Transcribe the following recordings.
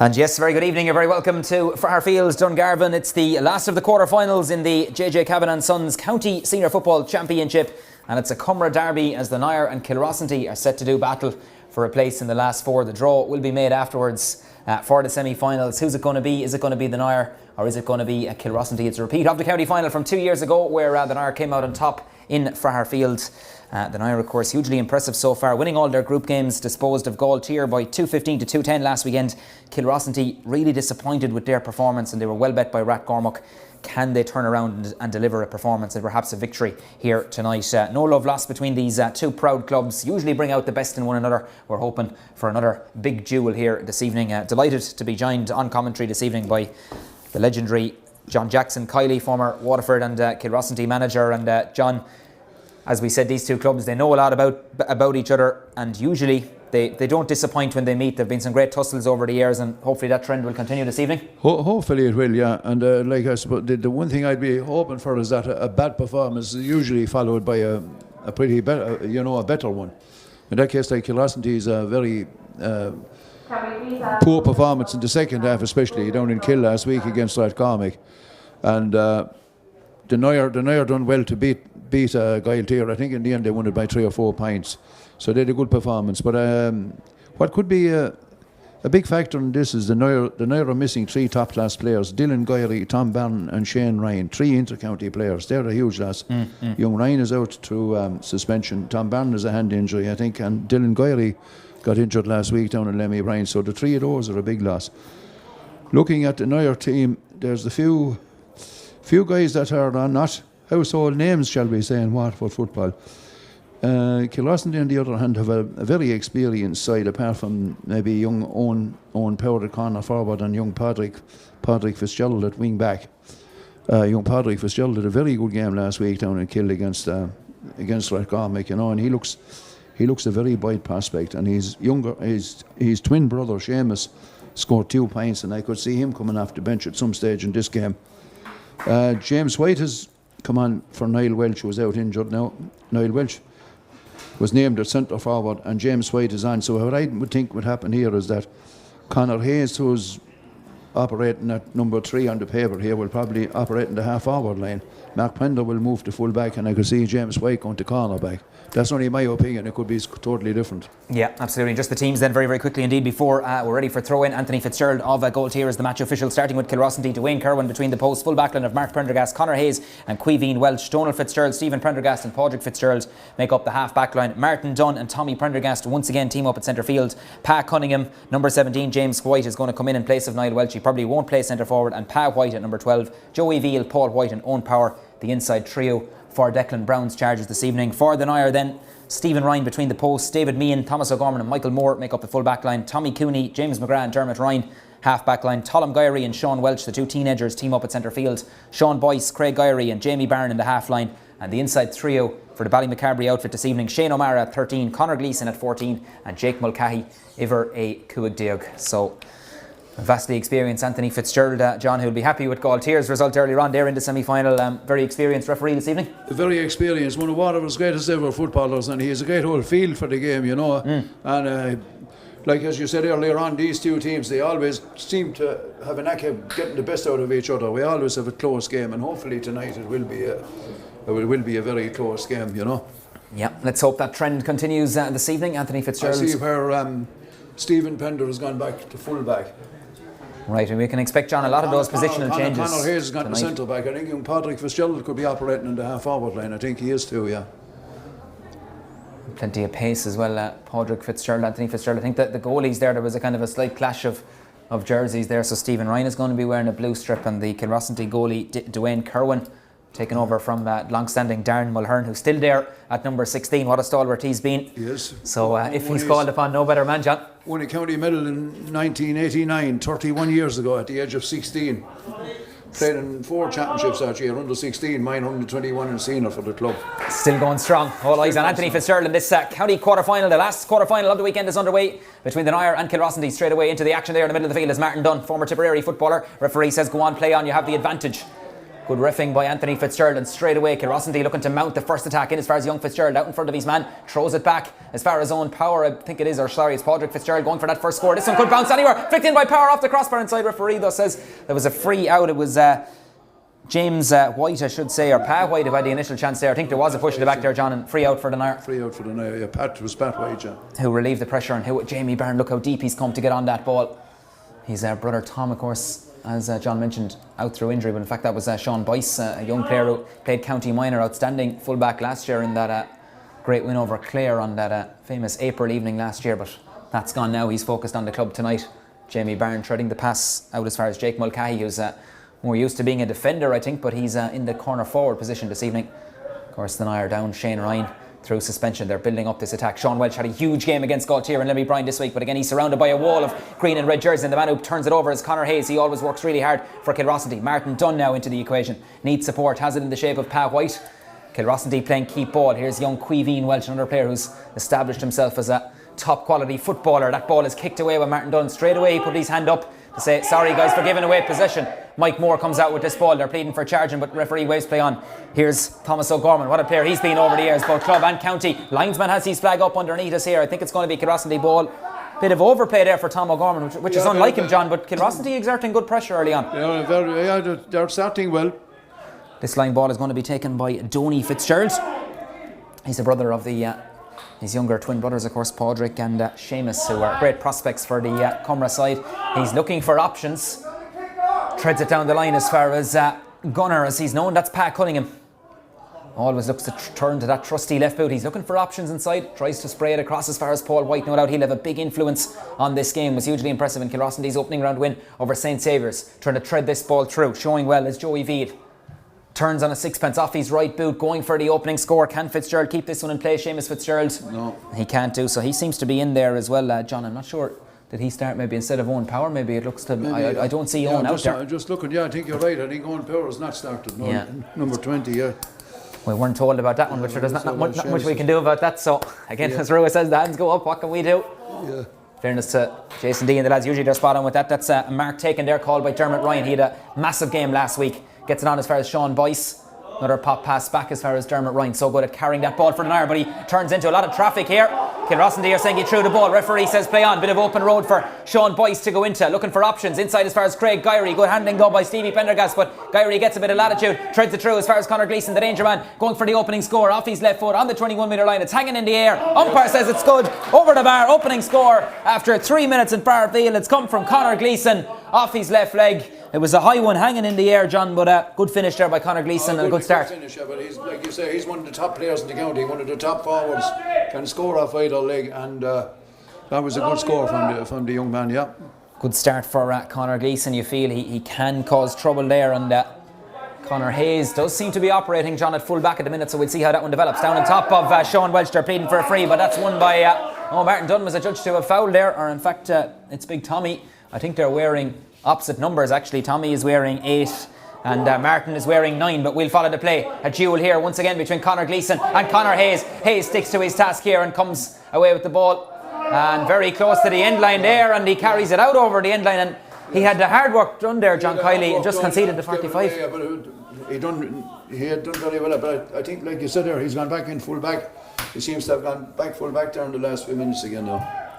And yes, very good evening. You're very welcome to Fraher Fields, Dungarvan. It's the last of the quarter-finals in the JJ Cavan & Sons County Senior Football Championship. And it's a Cumra derby as the Nire and Kilrossanty are set to do battle for a place in the last four. The draw will be made afterwards for the semi-finals. Who's it going to be? Is it going to be the Nire or is it going to be Kilrossanty? It's a repeat of the county final from 2 years ago where the Nire came out on top in Fraher Fields. The Nire, of course, hugely impressive so far, winning all their group games, disposed of Galtier by 215 to 210 last weekend. Kilrossanty really disappointed with their performance and they were well bet by Rat Cormac. Can they turn around and deliver a performance and perhaps a victory here tonight? No love lost between these two proud clubs. Usually bring out the best in one another. We're hoping for another big duel here this evening. Delighted to be joined on commentary this evening by the legendary John Jackson Kiley, former Waterford and Kilrossanty manager. And John, as we said, these two clubs, they know a lot about each other, and usually they don't disappoint when they meet. There have been some great tussles over the years, and hopefully that trend will continue this evening. Hopefully it will, yeah. And like I suppose, the one thing I'd be hoping for is that a bad performance is usually followed by a pretty better, a better one. In that case, like Kilrossanty is a very poor performance in the second half, especially down in Kill last week against Rat Cormac, and the Nire done well to beat Galtier. I think in the end they won it by 3 or 4 points, so they had a good performance. But what could be a big factor in this is the Nire are missing 3 top class players: Dylan Gyrey, Tom Byrne and Shane Ryan, 3 inter-county players. They're a huge loss. Young Ryan is out through suspension. Tom Byrne has a hand injury, I think, and Dylan Gyrey got injured last week down in Lemmy Bryan. So the 3 of those are a big loss. Looking at the Nire team, there's a few guys that are not household names, shall we say, in Waterford football. Kilrossanty, on the other hand, have a very experienced side, apart from maybe young Owen Power at corner forward and young Padraig Fitzgerald at wing back. Young Padraig Fitzgerald did a very good game last week down in Kill against Rat Cormac, and he looks a very bright prospect. And he's younger. His twin brother Seamus scored 2 points, and I could see him coming off the bench at some stage in this game. James White has come on for Niall Welch, who was out injured now. Niall Welch was named at centre forward and James White is on. So what I would think would happen here is that Conor Hayes, who's operating at number 3 on the paper here, will probably operate in the half forward line. Mark Pender will move to full back, and I could see James White going to corner back. That's only my opinion. It could be totally different. Yeah, absolutely. Just the teams then very, very quickly indeed before we're ready for throw-in. Anthony Fitzgerald of Galtier is the match official, starting with Kilrossanty. Dwayne Kerwin between the posts. Full backline of Mark Prendergast, Conor Hayes and Queeveen Welch. Donald Fitzgerald, Stephen Prendergast and Padraig Fitzgerald make up the half backline. Martin Dunn and Tommy Prendergast once again team up at centre field. Pa Cunningham, number 17, James White, is going to come in place of Niall Welch. He probably won't play centre forward. And Pa White at number 12. Joey Veal, Paul White and Owen Power, the inside trio for Declan Brown's charges this evening. For the Nire then, Stephen Ryan between the posts. David Meehan, Thomas O'Gorman and Michael Moore make up the full back line. Tommy Cooney, James McGrath and Dermot Ryan, half back line. Colm Gyrey and Sean Welch, the 2 teenagers, team up at centre field. Sean Boyce, Craig Gyrey and Jamie Barron in the half line. And the inside trio for the Ballymacarbry outfit this evening: Shane O'Mara at 13, Conor Gleeson at 14 and Jake Mulcahy, Iver A. Cuigdeog. So vastly experienced Anthony Fitzgerald, John, who will be happy with Galtier's result earlier on there in the semi-final. Very experienced referee this evening. Very experienced, one of Waterford's greatest ever footballers, and he has a great whole feel for the game, And like as you said earlier on, these two teams, they always seem to have a knack of getting the best out of each other. We always have a close game, and hopefully tonight it will be a very close game, Yeah, let's hope that trend continues this evening. Anthony Fitzgerald. I see where Stephen Pender has gone back to full back. Right, and we can expect, John, a lot of those positional changes. Conor Hayes has gone to centre back. I think Padraig Fitzgerald could be operating in the half forward line. I think he is too, yeah. Plenty of pace as well, Padraig Fitzgerald, Anthony Fitzgerald. I think that the goalies there was a kind of a slight clash of jerseys there. So Stephen Ryan is going to be wearing a blue strip, and the Kilrossanty goalie Dwayne Kerwin taken over from long-standing Darren Mulhern, who's still there at number 16. What a stalwart he's been. Yes. So if he's called upon, no better man, John. Won a county medal in 1989, 31 years ago, at the age of 16. Played in 4 championships that year, under 16, mine under 21 and senior for the club. Still going strong. All eyes on Anthony Fitzgerald in this county quarter-final. The last quarter-final of the weekend is underway between the Nire and Kilrossanty. Straight away into the action there in the middle of the field is Martin Dunn, former Tipperary footballer. Referee says, go on, play on, you have the advantage. Good riffing by Anthony Fitzgerald, and straight away Kilrossanty looking to mount the first attack in as far as young Fitzgerald out in front of his man, throws it back as far as own Power, I think it is, or sorry, it's Padraig Fitzgerald going for that first score. This one could bounce anywhere, flicked in by Power off the crossbar inside. Referee though says there was a free out. It was James White, I should say, or Pa White, who had the initial chance there. I think there was a push at the back there, John, and free out for the Nire. Free out for the Nire, yeah. Pat White, John. Who relieved the pressure, and who Jamie Byrne, look how deep he's come to get on that ball. His brother Tom, of course, as John mentioned, out through injury, but in fact that was Sean Boyce, a young player who played county minor, outstanding fullback last year in that great win over Clare on that famous April evening last year, but that's gone now. He's focused on the club tonight. Jamie Byrne treading the pass out as far as Jake Mulcahy, who's more used to being a defender, I think, but he's in the corner forward position this evening. Of course, the Nire down Shane Ryan through suspension. They're building up this attack. Sean Welch had a huge game against Galtier and Lemmy Bryan this week, but again he's surrounded by a wall of green and red jerseys, and the man who turns it over is Conor Hayes. He always works really hard for Kilrossanty. Martin Dunn now into the equation. Needs support, has it in the shape of Pa White. Kilrossanty playing keep ball. Here's young Queeveen Welch, another player who's established himself as a top quality footballer. That ball is kicked away by Martin Dunn. Straight away he put his hand up to say sorry guys for giving away possession. Mike Moore comes out with this ball. They're pleading for charging, but referee waves play on. Here's Thomas O'Gorman. What a player he's been over the years, both club and county. Linesman has his flag up underneath us here. I think it's going to be Kilrossanty ball. Bit of overplay there for Tom O'Gorman, which is unlike him, John, but Kilrossanty exerting good pressure early on. Yeah, they're starting well. This line ball is going to be taken by Donny Fitzgerald. He's a brother of his younger twin brothers, of course, Padraig and Seamus, who are great prospects for the Cumra side. He's looking for options. Treads it down the line as far as Gunner, as he's known. That's Pat Cunningham. Always looks to turn to that trusty left boot. He's looking for options inside. Tries to spray it across as far as Paul White. No doubt he'll have a big influence on this game. Was hugely impressive in Kilrossanty's opening round win over St Saviour's. Trying to tread this ball through. Showing well is Joey Veed. Turns on a sixpence off his right boot, going for the opening score. Can Fitzgerald keep this one in play? Seamus Fitzgerald? No. He can't do so. He seems to be in there as well, John. I'm not sure. Did he start maybe instead of Owen Power? Maybe it looks to... I don't see Owen out there. Just looking, yeah, I think you're right. I think Owen Power has not started. No, yeah. Number 20, yeah. We weren't told about that one, which there's not much we can do about that. So, again, as Rua says, the hands go up. What can we do? Yeah. Fairness to Jason D and the lads, usually they're spot on with that. That's a mark taken there, called by Dermot Ryan. He had a massive game last week. Gets it on as far as Sean Boyce. Another pop pass back as far as Dermot Ryan. So good at carrying that ball for the Nire, but he turns into a lot of traffic here. Kilrossanty are saying he threw the ball. Referee says play on. Bit of open road for Sean Boyce to go into. Looking for options. Inside as far as Craig Gyrey. Good handling though by Stevie Pendergast, but Gyrey gets a bit of latitude. Treads it through as far as Conor Gleeson, the danger man, going for the opening score. Off his left foot on the 21 metre line. It's hanging in the air. Umpire says it's good. Over the bar. Opening score after 3 minutes in Farfield. It's come from Conor Gleeson off his left leg. It was a high one hanging in the air, John, but a good finish there by Conor Gleeson and a good start. Finish, yeah, but he's, like you say, he's one of the top players in the county, one of the top forwards, can score off either leg, and that was a good score from the young man, yeah. Good start for Conor Gleeson. You feel he can cause trouble there, and Conor Hayes does seem to be operating, John, at full back at the minute, so we'll see how that one develops. Down on top of Sean Welch, they're pleading for a free, but that's won by Martin Dunn was adjudged to a foul there, or in fact it's Big Tommy. I think they're wearing opposite numbers actually. Tommy is wearing 8 and Martin is wearing 9, but we'll follow the play. A duel here once again between Conor Gleeson and Conor Hayes. Hayes sticks to his task here and comes away with the ball, and very close to the end line there, and he carries it out over the end line, and he had the hard work done there, John Kiley, and just conceded the 45. Yeah, but he had done very well, but I think, like you said there, he's gone back in full back. He seems to have gone back full back there in the last few minutes again now.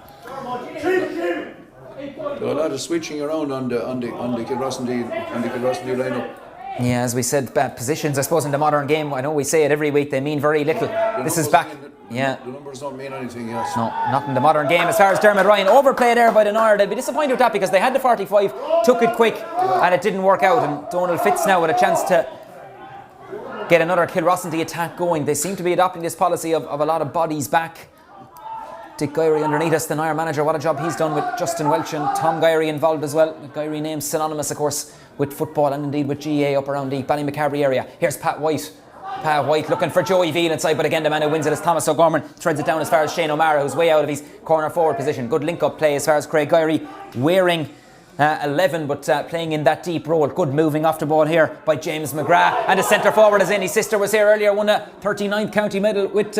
So a lot of switching around on the Kilrossanty lineup. Yeah, as we said, positions I suppose in the modern game, I know we say it every week, they mean very little. This is back. Yeah. The numbers don't mean anything, yes. No, not in the modern game. As far as Dermot Ryan, overplay there by the Nire. They'll be disappointed with that because they had the 45, took it quick, and it didn't work out. And Donald Fitz now with a chance to get another Kilrossanty attack going. They seem to be adopting this policy of a lot of bodies back. Dick Gyrey underneath us, the Nire manager. What a job he's done with Justin Welch and Tom Gyrey involved as well. The Gyrey name synonymous, of course, with football and indeed with GAA up around the Ballymacarry area. Here's Pat White. Pat White looking for Joey Veal inside, but again the man who wins it is Thomas O'Gorman. Threads it down as far as Shane O'Mara, who's way out of his corner forward position. Good link-up play as far as Craig Gyrey, wearing 11 but playing in that deep role. Good moving off the ball here by James McGrath, and the centre forward is in. His sister was here earlier, won a 39th county medal with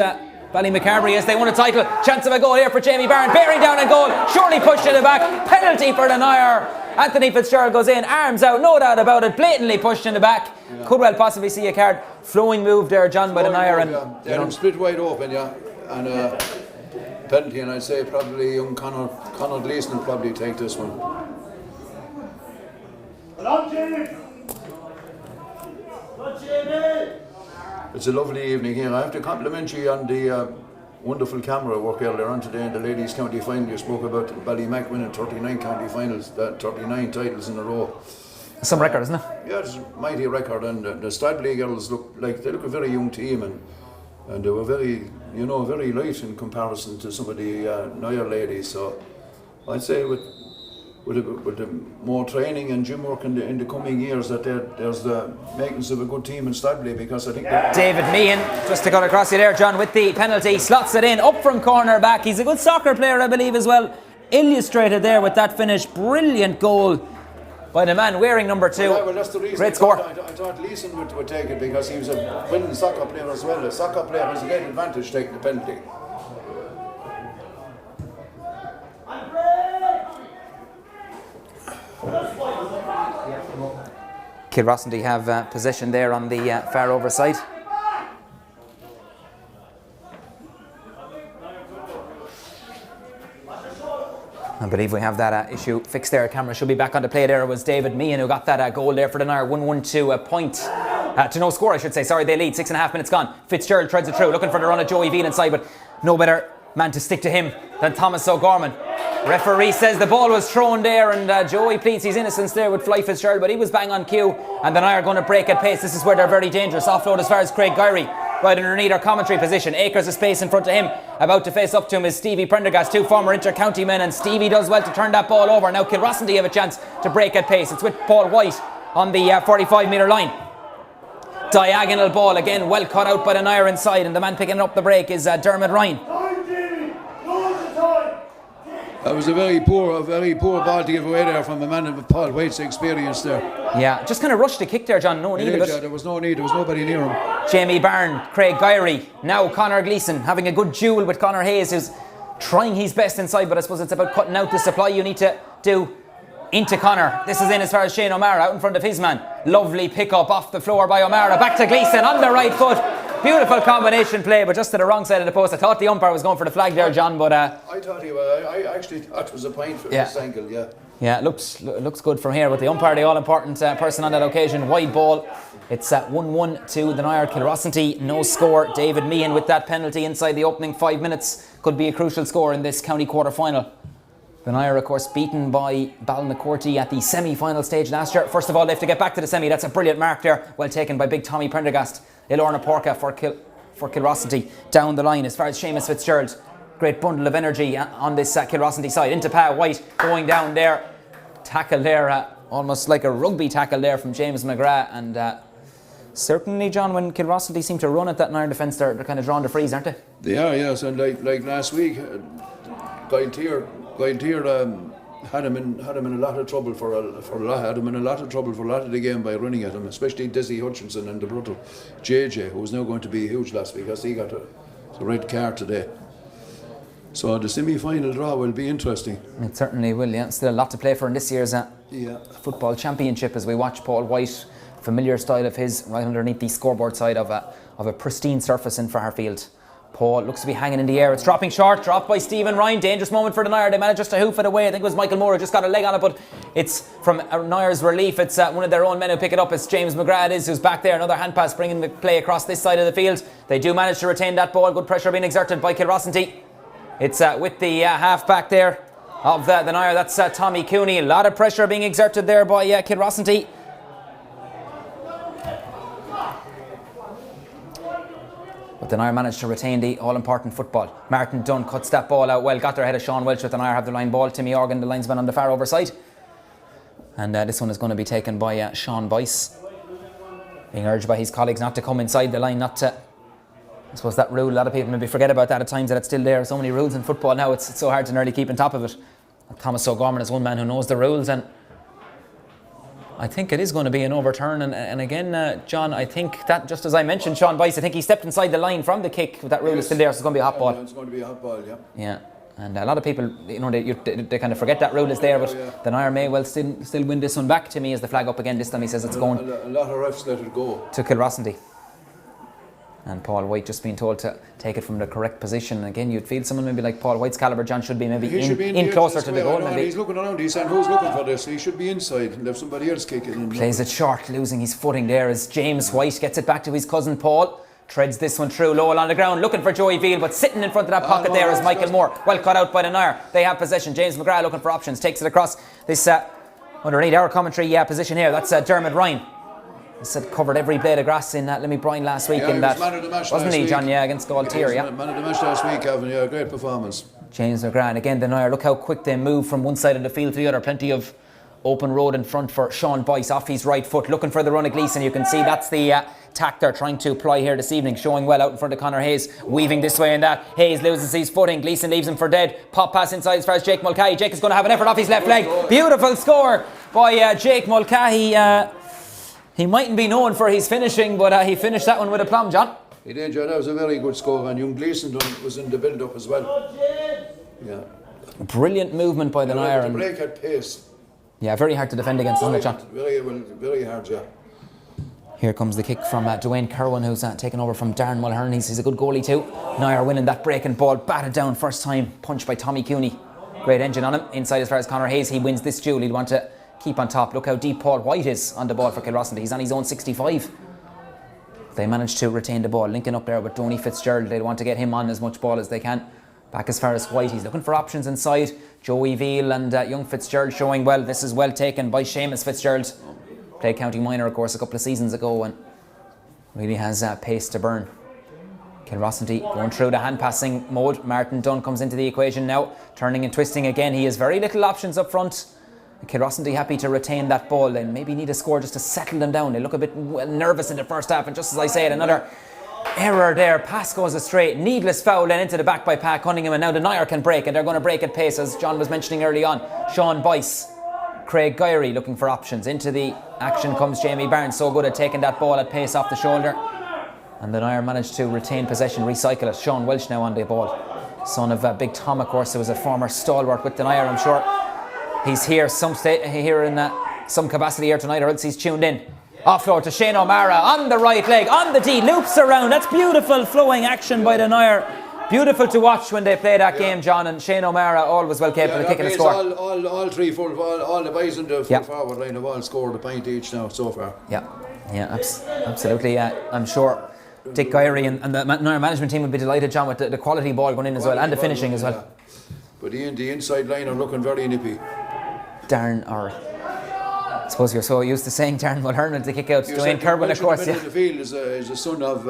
Ballymacarry as they won a title. Chance of a goal here for Jamie Byrne, bearing down a goal, surely pushed to the back. Penalty for the Nire. Anthony Fitzgerald goes in, arms out, no doubt about it, blatantly pushed in the back. Could well possibly see a card. Flowing move there, John, by the Nire. And they're split wide open, and penalty, and I'd say probably young Conor Gleeson will probably take this one. It's a lovely evening here. I have to compliment you on the wonderful camera work earlier on today in the ladies' county final. You spoke about Ballymac winning 39 county finals, 39 titles in a row. Some record, isn't it? Yeah, it's a mighty record, and the Stradley girls look a very young team, and they were very light in comparison to some of the Nire ladies. So I'd say with the more training and gym work in the coming years, that there's the makings of a good team in Stradley, because I think David Meehan, just to cut across you there, John, with the penalty, slots it in up from corner back. He's a good soccer player, I believe, as well. Illustrated there with that finish. Brilliant goal by the man wearing number 2. Well, that's the reason. Great score. I thought Leeson would take it, because he was a winning soccer player as well. A soccer player has a great advantage taking the penalty. Kilrossanty have possession there on the far over side. I believe we have that issue fixed there. Camera should be back on the play there. It was David Meehan who got that goal there for the Nire. 1-1 to a point. To no score, I should say. Sorry, they lead. 6.5 minutes gone. Fitzgerald treads it through, looking for the run of Joey Veal inside, but no better man to stick to him than Thomas O'Gorman. Referee says the ball was thrown there, and Joey pleads his innocence there with Fly Fitzgerald, but he was bang on cue, and the Nire are going to break at pace. This is where they're very dangerous. Offload as far as Craig Gyrey, right underneath our commentary position. Acres of space in front of him. About to face up to him is Stevie Prendergast, 2 former inter-county men, and Stevie does well to turn that ball over. Now Kilrossanty have a chance to break at pace. It's with Paul White on the 45-metre line. Diagonal ball again, well cut out by the Nire inside, and the man picking up the break is Dermot Ryan. That was a very poor ball to give away there from a man of Paul White's experience there. Yeah, just kind of rushed the kick there, John. No need of it. There was no need. There was nobody near him. Jamie Byrne, Craig Gyrey, now Conor Gleeson having a good duel with Conor Hayes, who's trying his best inside, but I suppose it's about cutting out the supply you need to do into Conor. This is in as far as Shane O'Mara out in front of his man. Lovely pick up off the floor by O'Mara. Back to Gleeson on the right foot. Beautiful combination play, but just to the wrong side of the post. I thought the umpire was going for the flag there, John, but I thought he was. I actually thought it was a point for this angle. Yeah, it looks good from here, but the umpire, the all-important person on that occasion, wide ball. It's 1-1 to the Nire. Kilrossanty, no score. David Meehan with that penalty inside the opening 5 minutes could be a crucial score in this county quarter-final. The Nire, of course, beaten by Ballynacorty at the semi-final stage last year. First of all, they have to get back to the semi. That's a brilliant mark there. Well taken by big Tommy Prendergast. Ilorna Porca for Kilrossanty down the line. As far as Seamus Fitzgerald, great bundle of energy on this Kilrossanty side. Into Pa White, going down there. Tackle there, almost like a rugby tackle there from James McGrath. And certainly, John, when Kilrossanty seem to run at that Nire defence, they're kind of drawn to freeze, aren't they? They are, yes. And like last week, Guy Tier had him in a lot of trouble for a lot of the game by running at him, especially Desi Hutchinson and the brother JJ, who was now going to be huge last week because he got a red card today. So the semi-final draw will be interesting. It certainly will, yeah. Still a lot to play for in this year's football championship as we watch Paul White, familiar style of his, right underneath the scoreboard side of a pristine surface in Fraher Field. Paul looks to be hanging in the air. It's dropping short. Dropped by Stephen Ryan. Dangerous moment for the Nire. They managed just to hoof it away. I think it was Michael Moore who just got a leg on it, but it's from Nire's relief. It's one of their own men who pick it up. It's James McGrath who's back there. Another hand pass bringing the play across this side of the field. They do manage to retain that ball. Good pressure being exerted by Kilrossanty. It's with the half back there of the Nire. That's Tommy Cooney. A lot of pressure being exerted there by Kilrossanty. But the Nire managed to retain the all-important football. Martin Dunn cuts that ball out well, got there ahead of Sean Welch with the Nire have the line ball. Timmy Organ, the linesman on the far overside. And this one is going to be taken by Sean Boyce. Being urged by his colleagues not to come inside the line, not to... I suppose that rule, a lot of people maybe forget about that at times, that it's still there. So many rules in football now, it's so hard to nearly keep on top of it. Thomas O'Gorman is one man who knows the rules, and I think it is going to be an overturn. And again, John, I think that, just as I mentioned, Sean Boyce, I think he stepped inside the line from the kick. That rule is still there, so it's going to be a hot ball. It's going to be a hot ball, yeah. Yeah. And a lot of people, they kind of forget that rule is there, but the Nire may well still win this one back. To me, as the flag up again this time, he says it's going. A lot of refs let it go to Kilrossanty. And Paul White just being told to take it from the correct position. And again, you'd feel someone maybe like Paul White's calibre, John, should be maybe in closer to the goal. Maybe. He's looking around, he's saying, who's looking for this? He should be inside and have somebody else kick it. Plays it short, losing his footing there as James White gets it back to his cousin Paul. Treads this one through, low on the ground, looking for Joey Veal, but sitting in front of that pocket there is Michael Moore. Well cut out by the Nire. They have possession. James McGrath looking for options, takes it across this underneath our commentary position here. That's Dermot Ryan. He said covered every blade of grass in Lemmy Bryan last week. Yeah, in that, wasn't he, John? Yeah, against Galtier. Yeah, man of the match last week, Kevin. Yeah, great performance. James McGrath again. The Nire, look how quick they move from one side of the field to the other. Plenty of open road in front for Sean Boyce off his right foot, looking for the run of Gleeson. You can see that's the tack they're trying to apply here this evening, showing well out in front of Conor Hayes, weaving this way and that. Hayes loses his footing, Gleeson leaves him for dead. Pop pass inside as far as Jake Mulcahy. Jake is going to have an effort off his left leg. Beautiful score by Jake Mulcahy. He mightn't be known for his finishing, but he finished that one with aplomb, John. He did, John. That was a very good score, and young Gleeson was in the build-up as well. Yeah. Brilliant movement by the Nire. The break at pace. Yeah, very hard to defend against, isn't it, John? Very hard, yeah. Here comes the kick from Dwayne Kerwin, who's taken over from Darren Mulhern. He's a good goalie too. Nire winning that breaking ball, batted down first time, punched by Tommy Cooney. Great engine on him. Inside as far as Conor Hayes, he wins this duel. He'll want to keep on top. Look how deep Paul White is on the ball for Kilrossanty. He's on his own 65. They managed to retain the ball, linking up there with Donny Fitzgerald. They want to get him on as much ball as they can. Back as far as White, he's looking for options inside. Joey Veal and young Fitzgerald showing well. This is well taken by Seamus Fitzgerald. Played County Minor, of course, a couple of seasons ago and really has pace to burn. Kilrossanty going through the hand passing mode. Martin Dunn comes into the equation now, turning and twisting again. He has very little options up front. Kilrossanty happy to retain that ball. They maybe need a score just to settle them down. They look a bit nervous in the first half, and just as I said, another error there. Pass goes astray. Needless foul then into the back by Pat Cunningham, and now the Nire can break, and they're going to break at pace, as John was mentioning early on. Sean Boyce, Craig Gyrey looking for options. Into the action comes Jamie Barnes, so good at taking that ball at pace off the shoulder. And the Nire managed to retain possession, recycle it. Sean Welch now on the ball. Son of Big Tom, of course, who was a former stalwart with the Nire. I'm sure he's here here in some capacity here tonight, or else he's tuned in. Offload to Shane O'Mara on the right leg, on the D, loops around. That's beautiful flowing action by the Nire. Beautiful to watch when they play that game, John, and Shane O'Mara always well capable of kicking a score. All three full, all the boys in the forward line have all scored a point each now so far. Yeah, absolutely. I'm sure Dick Gyrey and the Nire management team will be delighted, John, with the quality ball going in as well, and the finishing as well. But the inside line are looking very nippy. Darren, or I suppose you're so used to saying Darren Mulhern to kick out. Dwayne Kerwin, of course. The field is a son of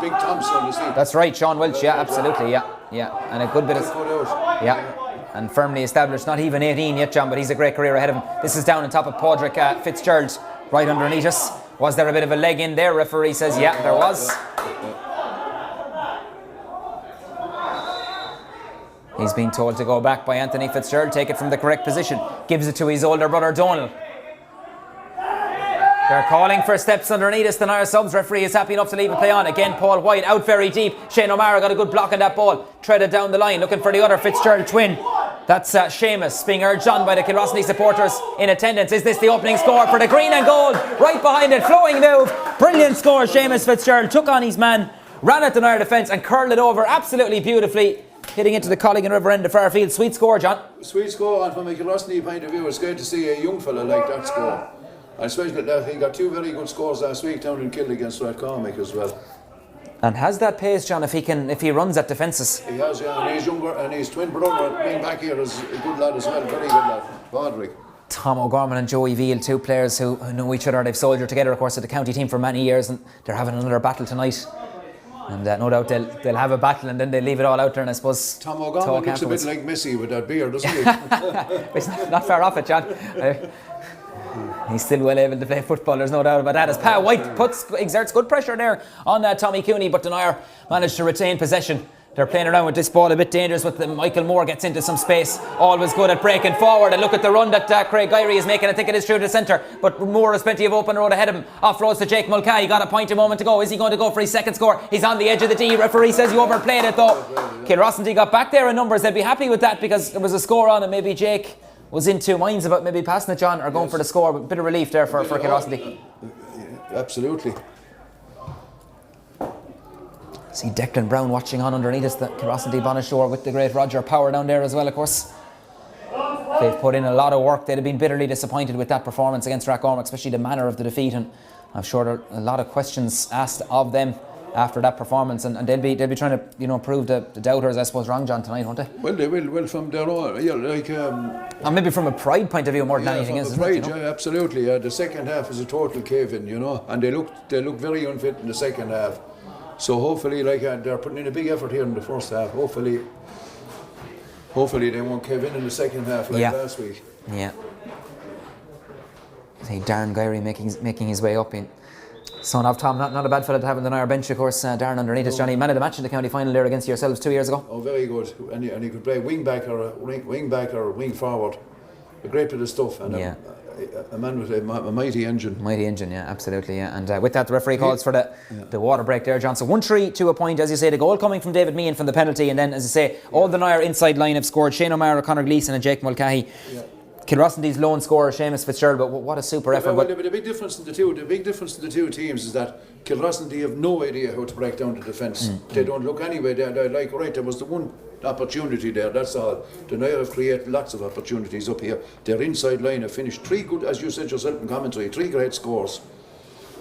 Big Thompson, you see. That's right, Sean Welch. Yeah, absolutely. Yeah, and a good bit of and firmly established. Not even 18 yet, John, but he's a great career ahead of him. This is down on top of Padraig Fitzgerald, right underneath us. Was there a bit of a leg in there? Referee says, yeah, there was. He's been told to go back by Anthony Fitzgerald, take it from the correct position. Gives it to his older brother, Donal. They're calling for steps underneath us. The Nire subs referee is happy enough to leave it play on. Again, Paul White out very deep. Shane O'Mara got a good block on that ball. Treaded down the line, looking for the other Fitzgerald twin. That's Seamus being urged on by the Kilrossanty supporters in attendance. Is this the opening score for the green and gold? Right behind it, flowing move. Brilliant score. Seamus Fitzgerald took on his man, ran at the Nire defence and curled it over absolutely beautifully, hitting into the Colligan River end of Fraher Field. Sweet score, John. Sweet score, and from a Kilrossanty point of view, it's great to see a young fella like that score. And especially that he got two very good scores last week down in Kill against Rathcomic as well. And has that pace, John, if he runs at defences? He has, yeah, and he's younger, and his twin brother being back here is a good lad as well, very good lad, Padraig. Tom O'Gorman and Joey Veal, two players who know each other. They've soldiered together, of course, at the county team for many years, and they're having another battle tonight. And no doubt they'll have a battle, and then they leave it all out there, and I suppose Tom O'Gorman looks a bit like Messi with that beard, doesn't he? It's not far off it, John. He's still well able to play football, there's no doubt about that. As Pat White exerts good pressure there on Tommy Cooney, but the Nire managed to retain possession. They're playing around with this ball, a bit dangerous with Michael Moore gets into some space, always good at breaking forward, and look at the run that Craig Gyrey is making. I think it is through the centre, but Moore has plenty of open road ahead of him. Offloads to Jake Mulcahy, he got a point a moment ago. Is he going to go for his second score? He's on the edge of the D. Referee says you overplayed it though. Kilrossanty got back there in numbers. They'd be happy with that because there was a score on and maybe Jake was in two minds about maybe passing it John or going for the score, but a bit of relief there for Kilrossanty. Absolutely. See Declan Brown watching on underneath us, the Kilrossanty bonnet shore with the great Roger Power down there as well, of course. They've put in a lot of work. They'd have been bitterly disappointed with that performance against Rathcormac, especially the manner of the defeat, and I'm sure there are a lot of questions asked of them after that performance, and they'll be trying to prove the doubters, I suppose, wrong, John, tonight, won't they? Well, they will. Well, from their own, and maybe from a pride point of view more than anything else. Pride, absolutely. The second half is a total cave-in, and they look very unfit in the second half. So hopefully, they're putting in a big effort here in the first half. Hopefully they won't cave in the second half last week. Yeah. See Darren Gyrey making his way up in. Son of Tom, not a bad fella to have in the Nire bench, of course. Darren underneath us, Johnny. Man of the match in the county final there against yourselves 2 years ago. Oh, very good. And he could play wing back or wing forward. A great bit of stuff. And a man with a mighty engine. Mighty engine, yeah, absolutely, yeah. And with that, the referee calls for the water break there, John. So 1-3 to a point, as you say, the goal coming from David Meehan from the penalty, and then, as you say, all the Nire inside line have scored. Shane O'Mara, Conor Gleeson and Jake Mulcahy. Yeah. Kilrossanty's lone scorer, Seamus Fitzgerald, but what a super effort. Well, the big difference in the two teams is that Kilrossanty have no idea how to break down the defence. They don't look anyway. They're there was the one opportunity there, that's all. The Nire have created lots of opportunities up here. Their inside line have finished 3 good, as you said yourself in commentary, 3 great scores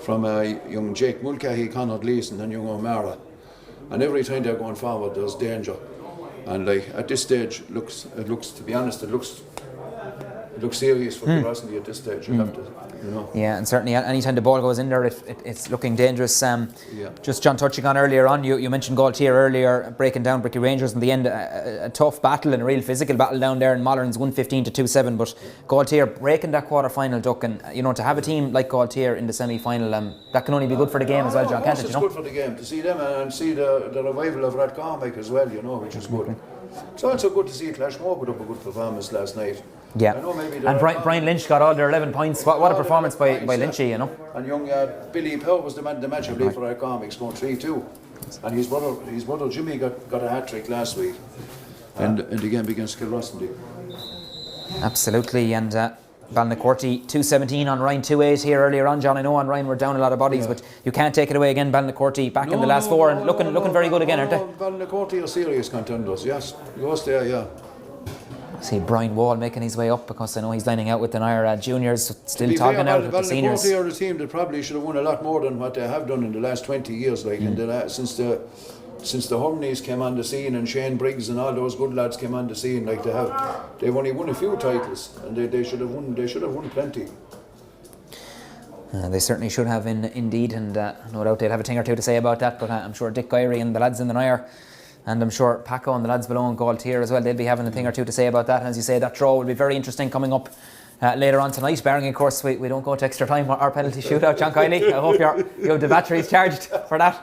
from young Jake Mulcahy, Conor Gleeson and young O'Mara. And every time they're going forward, there's danger. And at this stage, it looks serious for Kilrossanty at this stage. You have to, Yeah, and certainly any time the ball goes in there, it's looking dangerous. Just John touching on earlier on, you mentioned Galtier earlier, breaking down Bricky Rangers in the end, a tough battle and a real physical battle down there in Mollerns, 115 to 2-7. But Galtier breaking that quarter-final, Duck, and to have a team like Galtier in the semi-final, that can only be good for the game as well, John, can't it? It's good for the game to see them and see the revival of Rathcormac as well, which is good. It's also good to see Clashmore put up a good performance last night. Yeah, and Brian Lynch got all their 11 points. What a performance by Lynchy, And young Billy Power was the match of play for Rathcormac, scored 3-2. And his brother Jimmy got a hat-trick last week and the game against Kilrossanty. Absolutely, and Balnacorty 2-17 on Ryan 2-8 here earlier on, John. I know on Ryan we're down a lot of bodies, but you can't take it away again. Balnacorty back in the last 4 and looking very good again, aren't they? Balnacorty are serious contenders, yes. Yours there, yeah. See Brian Wall making his way up because I know he's lining out with the Nire juniors, still talking out with the seniors. Balnacorty are a team that probably should have won a lot more than what they have done in the last 20 years, since the Humneys came on the scene and Shane Briggs and all those good lads came on the scene. They've only won a few titles and they should have won plenty. They certainly should have indeed, and no doubt they'll have a thing or two to say about that. But I'm sure Dick Gyrey and the lads in the Nire, and I'm sure Paco and the lads below in Galtier as well, they'll be having a thing or two to say about that. And as you say, that draw will be very interesting coming up later on tonight, barring of course we don't go to extra time or penalty shootout. John Kiley, I hope you have the batteries charged for that.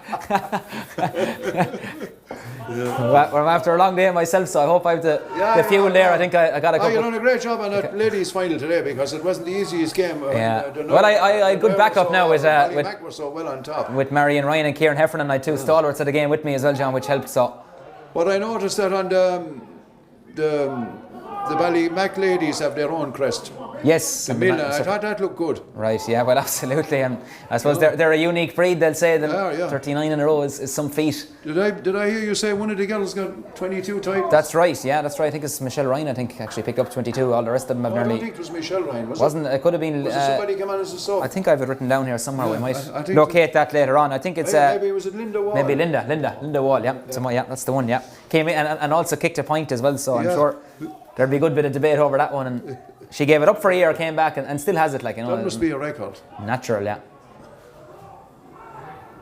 Well, I'm after a long day myself, so I hope I have the fuel there. I think I got a couple. You've done a great job on that ladies' final today because it wasn't the easiest game. Well, I had good backup now with Mac was so well on top. With Marion Ryan and Kieran Heffernan. I had 2 stalwarts of the game with me as well, John, which helped. So, but I noticed that on the Ballymac ladies have their own crest. Yes, the Miller. I thought that looked good. Right, yeah, well, absolutely, and I suppose they're a unique breed. They'll say that 39 in a row is some feat. Did I hear you say one of the girls got 22 titles? That's right, yeah, that's right. I think it's Michelle Ryan. I think actually picked up 22. All the rest of them have nearly. I don't think it was Michelle Ryan. Wasn't it? It could have been. Was it somebody come on as a sub? I think I have it written down here somewhere. We might locate that later on. I think it's maybe was it Linda Wall? Maybe Linda Wall. Yeah, that's the one. Yeah, came in and also kicked a point as well. So I'm sure there'll be a good bit of debate over that one. And she gave it up for a year, came back and still has it. That must be a record. Natural, yeah.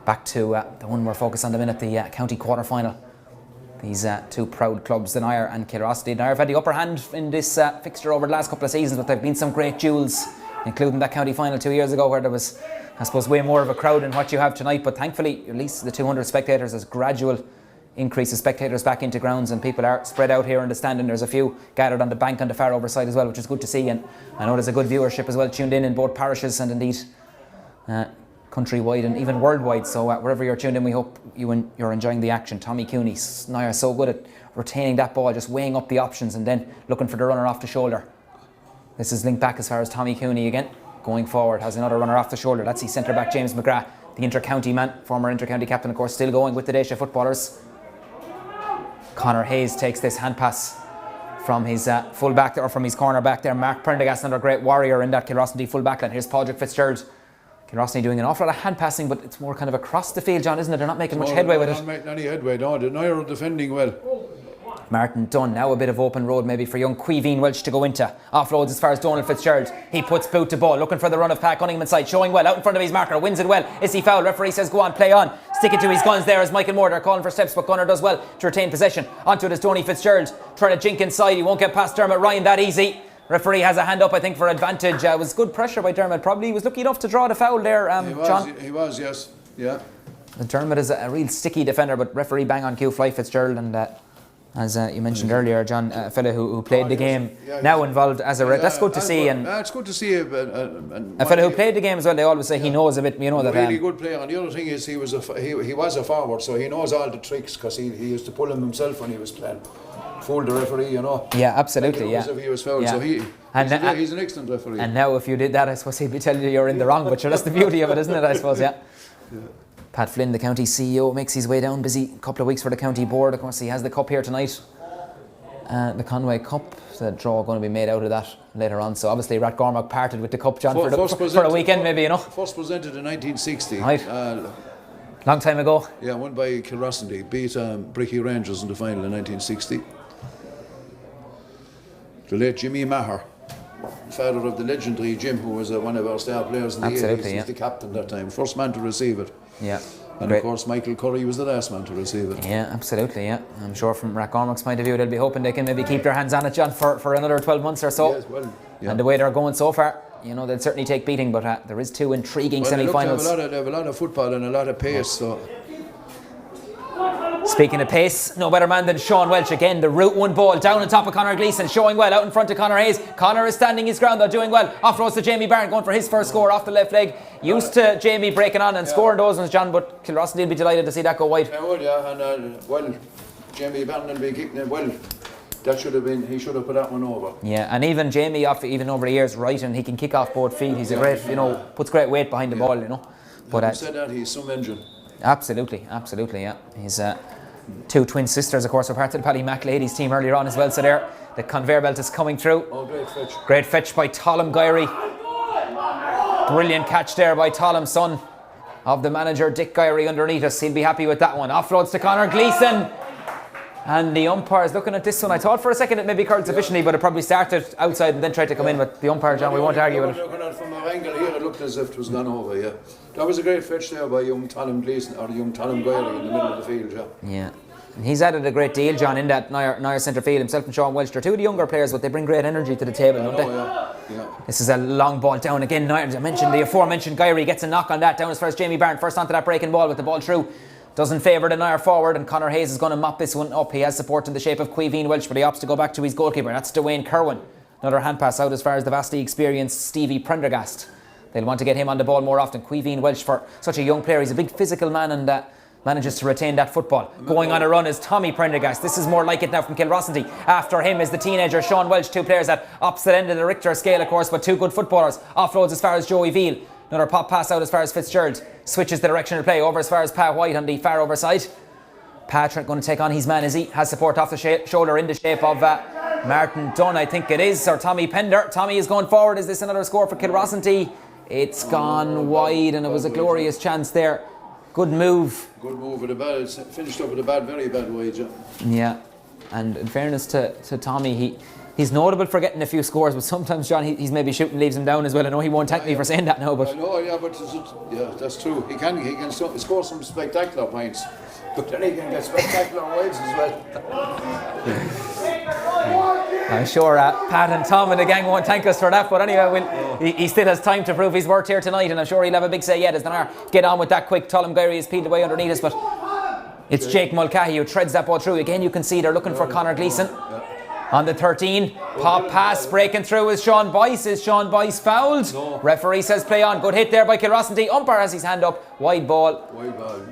Back to the one we're focused on the minute, the county quarter-final. These 2 proud clubs, the Nire and Kilrossanty. Nire have had the upper hand in this fixture over the last couple of seasons, but there have been some great duels, including that county final 2 years ago where there was, I suppose, way more of a crowd than what you have tonight. But thankfully, at least the 200 spectators is gradual increase the spectators back into grounds, and people are spread out here in the stand, and there's a few gathered on the bank on the far over side as well, which is good to see. And I know there's a good viewership as well tuned in both parishes and indeed countrywide and even worldwide. So wherever you're tuned in, we hope you're enjoying the action. Tommy Cooney, Nire so good at retaining that ball, just weighing up the options and then looking for the runner off the shoulder. This is linked back as far as Tommy Cooney again. Going forward, has another runner off the shoulder. That's his centre back, James McGrath, the inter-county man, former inter-county captain, of course, still going with the Daisha footballers. Conor Hayes takes this hand pass from his full back there, or from his corner back there. Mark Prendergast, another great warrior in that Kilrossanty full back line. Here's Padraig Fitzgerald. Kilrossanty doing an awful lot of hand passing, but it's more kind of across the field, John, isn't it? They're not making much headway with it. They're not making any headway, no. The Nire are defending well. Martin Dunn, now a bit of open road maybe for young Queeveen Welch to go into. Offloads as far as Donald Fitzgerald. He puts boot to ball, looking for the run of Pat Cunningham inside, showing well out in front of his marker, wins it well. Is he fouled? Referee says go on, play on. Stick it to his guns there as Michael Moore. They're calling for steps, but Gunnar does well to retain possession. Onto it is Donny Fitzgerald, trying to jink inside. He won't get past Dermot Ryan that easy. Referee has a hand up, I think, for advantage. It was good pressure by Dermot. Probably he was lucky enough to draw the foul there, John. He was, yes. Yeah. Dermot is a real sticky defender, but referee bang on cue, Fly Fitzgerald, and as you mentioned earlier, John, a fellow who played the game, now involved as a that's good to see. And it's good to see a fellow who played the game as well. They always say he knows a bit. You know that. Really good player. And the other thing is he was a forward, so he knows all the tricks because he used to pull him himself when he was playing. Fooled the referee, you know. Yeah, absolutely. Like he was fouled, so he's an excellent referee. And now, if you did that, I suppose he'd be telling you you're in the wrong. But sure, that's the beauty of it, isn't it? I suppose, yeah. Pat Flynn, the county CEO, makes his way down. Busy couple of weeks for the county board. Of course, he has the cup here tonight. The Conway Cup, the draw going to be made out of that later on. So obviously Rathgormack parted with the cup, John, for a weekend maybe, you know. First presented in 1960. Right. Long time ago. Yeah, won by Kilrossanty. Beat Bricky Rangers in the final in 1960. The late Jimmy Maher, father of the legendary Jim, who was one of our star players in the 80s. He was the captain that time. First man to receive it. Yeah. And great. Of course Michael Curry was the last man to receive it. Yeah, absolutely, yeah. I'm sure from Rathgormack's point of view they'll be hoping they can maybe keep their hands on it, John, for another 12 months or so. Yes, well, yeah. And the way they're going so far, you know, they'll certainly take beating, but there is two intriguing semi-finals. They have a lot of football and a lot of pace, so... Speaking of pace, no better man than Sean Welch again. The route one ball down on top of Conor Gleeson, showing well out in front of Conor Hayes. Conor is standing his ground though, doing well. Offloads to Jamie Barron, going for his first score off the left leg. Used to Jamie breaking on and scoring those ones, John, but Kilrossanty will be delighted to see that go wide. Yeah, well, yeah, and well, Jamie Barron will be kicking it well. That should have been, he should have put that one over. Yeah, and even Jamie, even over the years, right, and he can kick off both feet. He's a great, puts great weight behind the ball, you know. But having said that, he's some engine. Absolutely, yeah. He's two twin sisters, of course, were part of the Paddy McLady's team earlier on as well. So there, the conveyor belt is coming through. Oh, great fetch. Great fetch by Tollum Gyrey. Brilliant catch there by Tollum, son of the manager, Dick Gyrey, underneath us. He'll be happy with that one. Offloads to Conor Gleeson. And the umpire is looking at this one. I thought for a second it maybe curled sufficiently, but it probably started outside and then tried to come in. But the umpire, John, we won't argue with it. Looking at it from our angle here, it looked as if it was gone over, yeah. That was a great fetch there by young Tollum Gleeson, or young Tollum Gyrey in the middle of the field, yeah. Yeah. And he's added a great deal, John, in that Nire centre field. Himself and Sean Welch, they're two of the younger players, but they bring great energy to the table, don't they? Yeah. This is a long ball down again. Nire, as I mentioned, the aforementioned Gyrey gets a knock on that down as far as Jamie Barron. First onto that breaking ball with the ball through. Doesn't favour the Nire forward, and Conor Hayes is going to mop this one up. He has support in the shape of Queeveen Welch, but he opts to go back to his goalkeeper. That's Dwayne Kerwin. Another hand pass out as far as the vastly experienced Stevie Prendergast. They'll want to get him on the ball more often. Queeveen Welch, for such a young player, he's a big physical man and manages to retain that football. Going on a run is Tommy Prendergast. This is more like it now from Kilrossanty. After him is the teenager Sean Welch. Two players at opposite end of the Richter scale, of course, but two good footballers. Offloads as far as Joey Veal. Another pop pass out as far as Fitzgerald. Switches the direction of play over as far as Pat White on the far over side. Patrick going to take on his man as he has support off the shoulder in the shape of Martin Dunn, I think it is, or Tommy Pender. Tommy is going forward. Is this another score for Kilrossanty? It's gone wide, and it was a glorious chance there. Good move. Good move with a bad. It's finished up with a bad, very bad wage. Yeah, and in fairness to Tommy, he's notable for getting a few scores, but sometimes, John, he's maybe shooting leaves him down as well. I know he won't thank me for saying that now, but... I know, yeah, but that's true. He can score some spectacular points, but then he can get spectacular wides as well. I'm sure Pat and Tom and the gang won't thank us for that, but anyway, he still has time to prove his worth here tonight, and I'm sure he'll have a big say yet as the Nire get on with that quick. Tollum Gyrey is peeled away underneath us, but It's Jake Mulcahy who treads that ball through. Again, you can see they're looking for Conor Gleeson. On the 13, pop pass breaking through is Sean Boyce. Is Sean Boyce fouled? No. Referee says play on. Good hit there by Kilrossanty. Umpire has his hand up. Wide ball.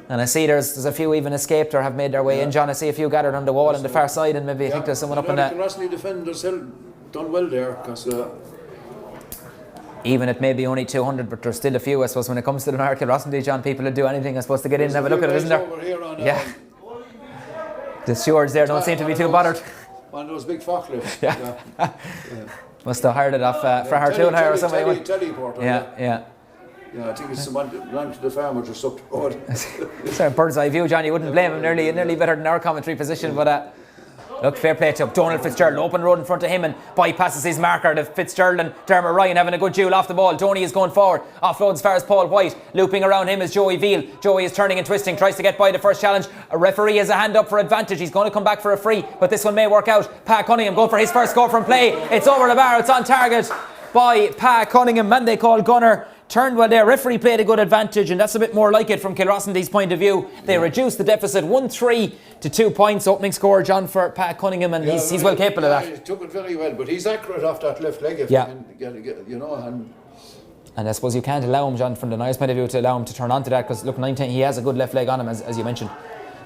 And I see there's a few even escaped or have made their way in, John. I see a few gathered on the wall on the far side, and maybe I think there's someone up on that. Kilrossanty defenders done well there, because even it may be only 200, but there's still a few, I suppose, when it comes to the Nire Kilrossanty, John. People will do anything, I suppose, to get in and have a look at it, isn't there? The stewards there don't seem to be too bothered. One of those big forklifts. Must have hired it off Fraher too or somebody. Teleporter. Yeah, I think it's someone that ran to the farm or just up the road. It's a bird's eye view, John. You wouldn't blame him. Nearly better than our commentary position, but look, fair play to Donald Fitzgerald. Open road in front of him and bypasses his marker. The Fitzgerald and Dermot Ryan having a good duel off the ball. Donny is going forward. Offload as far as Paul White. Looping around him is Joey Veal. Joey is turning and twisting. Tries to get by the first challenge. A referee has a hand up for advantage. He's going to come back for a free, but this one may work out. Pa Cunningham going for his first score from play. It's over the bar. It's on target by Pa Cunningham. Man, they call Gunner. Turned well there. Referee played a good advantage, and that's a bit more like it from Kilrossanty's point of view. They reduced the deficit 1-3 to 2 points. Opening score, John, for Pat Cunningham, and he's well capable of that. He took it very well, but he's accurate off that left leg if you can get, And I suppose you can't allow him, John, from the Nire's point of view, to allow him to turn onto that, because look, 19, he has a good left leg on him, as you mentioned.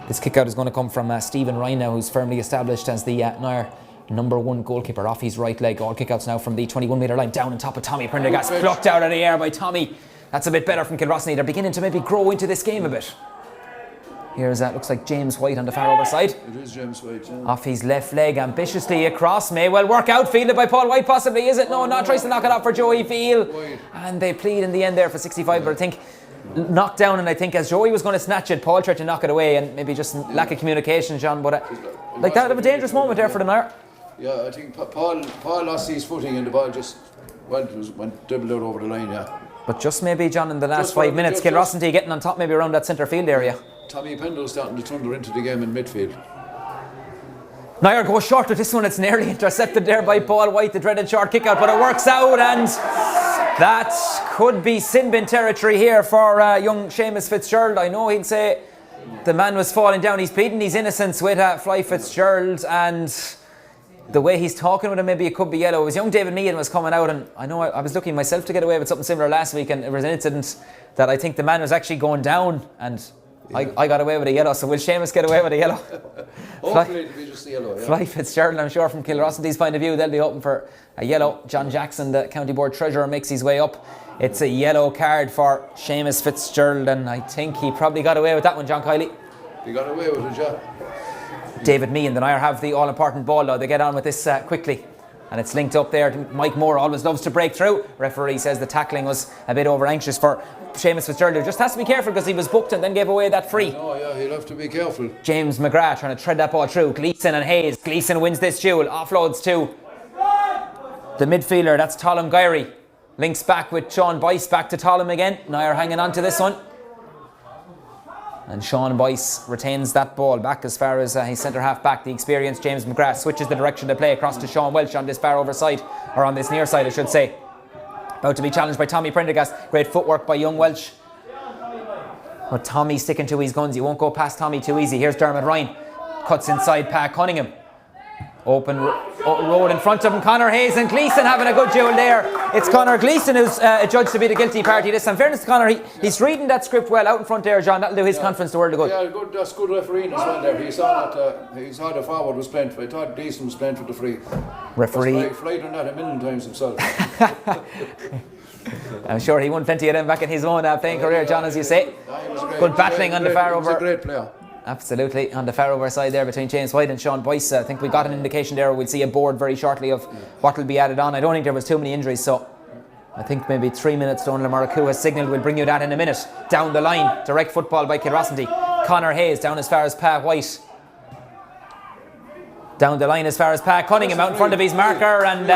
This kick out is going to come from Stephen Ryan now, who's firmly established as the Nire number one goalkeeper off his right leg. All kickouts now from the 21 metre line, down on top of Tommy Prendergast, plucked out of the air by Tommy. That's a bit better from Kilrossanty. They're beginning to maybe grow into this game a bit. Here's that, looks like James White on the far over side. It is James White, yeah. Off his left leg, ambitiously across. May well work out, fielded by Paul White possibly, is it? No, not tries to knock it off for Joey Veal. And they plead in the end there for 65, but I think knocked down, and I think as Joey was going to snatch it, Paul tried to knock it away, and maybe just lack of communication, John, but like that of a dangerous moment there for the Nire. Yeah, I think Paul lost his footing and the ball just went dribbled out over the line, But just maybe, John, in the last 5 minutes, Kilrossanty getting on top maybe around that centre field area. Tommy Pendle starting to thunder into the game in midfield. Nire goes short with this one. It's nearly intercepted there by Paul White, the dreaded short kick out, but it works out, and that could be sin bin territory here for young Seamus Fitzgerald. I know he'd say the man was falling down. He's pleading his innocence with Fly Fitzgerald, and the way he's talking with him, maybe it could be yellow. It was young David Meehan was coming out, and I know I was looking myself to get away with something similar last week, and it was an incident that I think the man was actually going down, and I got away with a yellow. So will Seamus get away with a yellow? Hopefully it'll be just a yellow. Fly Fitzgerald, I'm sure from Kilrossanty's point of view, they'll be hoping for a yellow. John Jackson, the county board treasurer, makes his way up. It's a yellow card for Seamus Fitzgerald, and I think he probably got away with that one, John Kiley. He got away with it, yeah. David Meehan, the Nire have the all-important ball though. They get on with this quickly, and it's linked up there to Mike Moore. Always loves to break through. Referee says the tackling was a bit over anxious for Seamus Fitzgerald, who just has to be careful because he was booked and then gave away that free. Oh yeah, he'll have to be careful. James McGrath trying to tread that ball through. Gleeson and Hayes. Gleeson wins this duel. Offloads to the midfielder, that's Tollum Gyrey. Links back with Sean Boyce, back to Tollum again. Nire hanging on to this one. And Sean Boyce retains that ball back as far as his centre half back. The experienced James McGrath switches the direction of play across to Sean Welch on this far over side, or on this near side I should say. About to be challenged by Tommy Prendergast. Great footwork by young Welch. But Tommy sticking to his guns. He won't go past Tommy too easy. Here's Dermot Ryan. Cuts inside Pat Cunningham. Open road in front of him. Conor Hayes and Gleeson having a good duel there. It's Conor Gleeson who's adjudged to be the guilty party this. In fairness to Conor, he's reading that script well out in front there, John. That'll do his conference the world of good. Yeah, good. That's good refereeing as well there. He saw that he saw the forward was playing for. I thought Gleeson was playing for the free. Referee. He flied on that a million times himself. I'm sure he won plenty of them back in his own playing career, John, as you say. Good battling on the far over. He was a great player. Absolutely, on the far over side there between James White and Sean Boyce. I think we got an indication there. We'll see a board very shortly of what will be added on. I don't think there was too many injuries, so I think maybe 3 minutes. Donald Maracoo has signalled we'll bring you that in a minute. Down the line, direct football by Kilrossanty. Conor Hayes down as far as Pat White. Down the line as far as Pat Cunningham out in front of his marker, and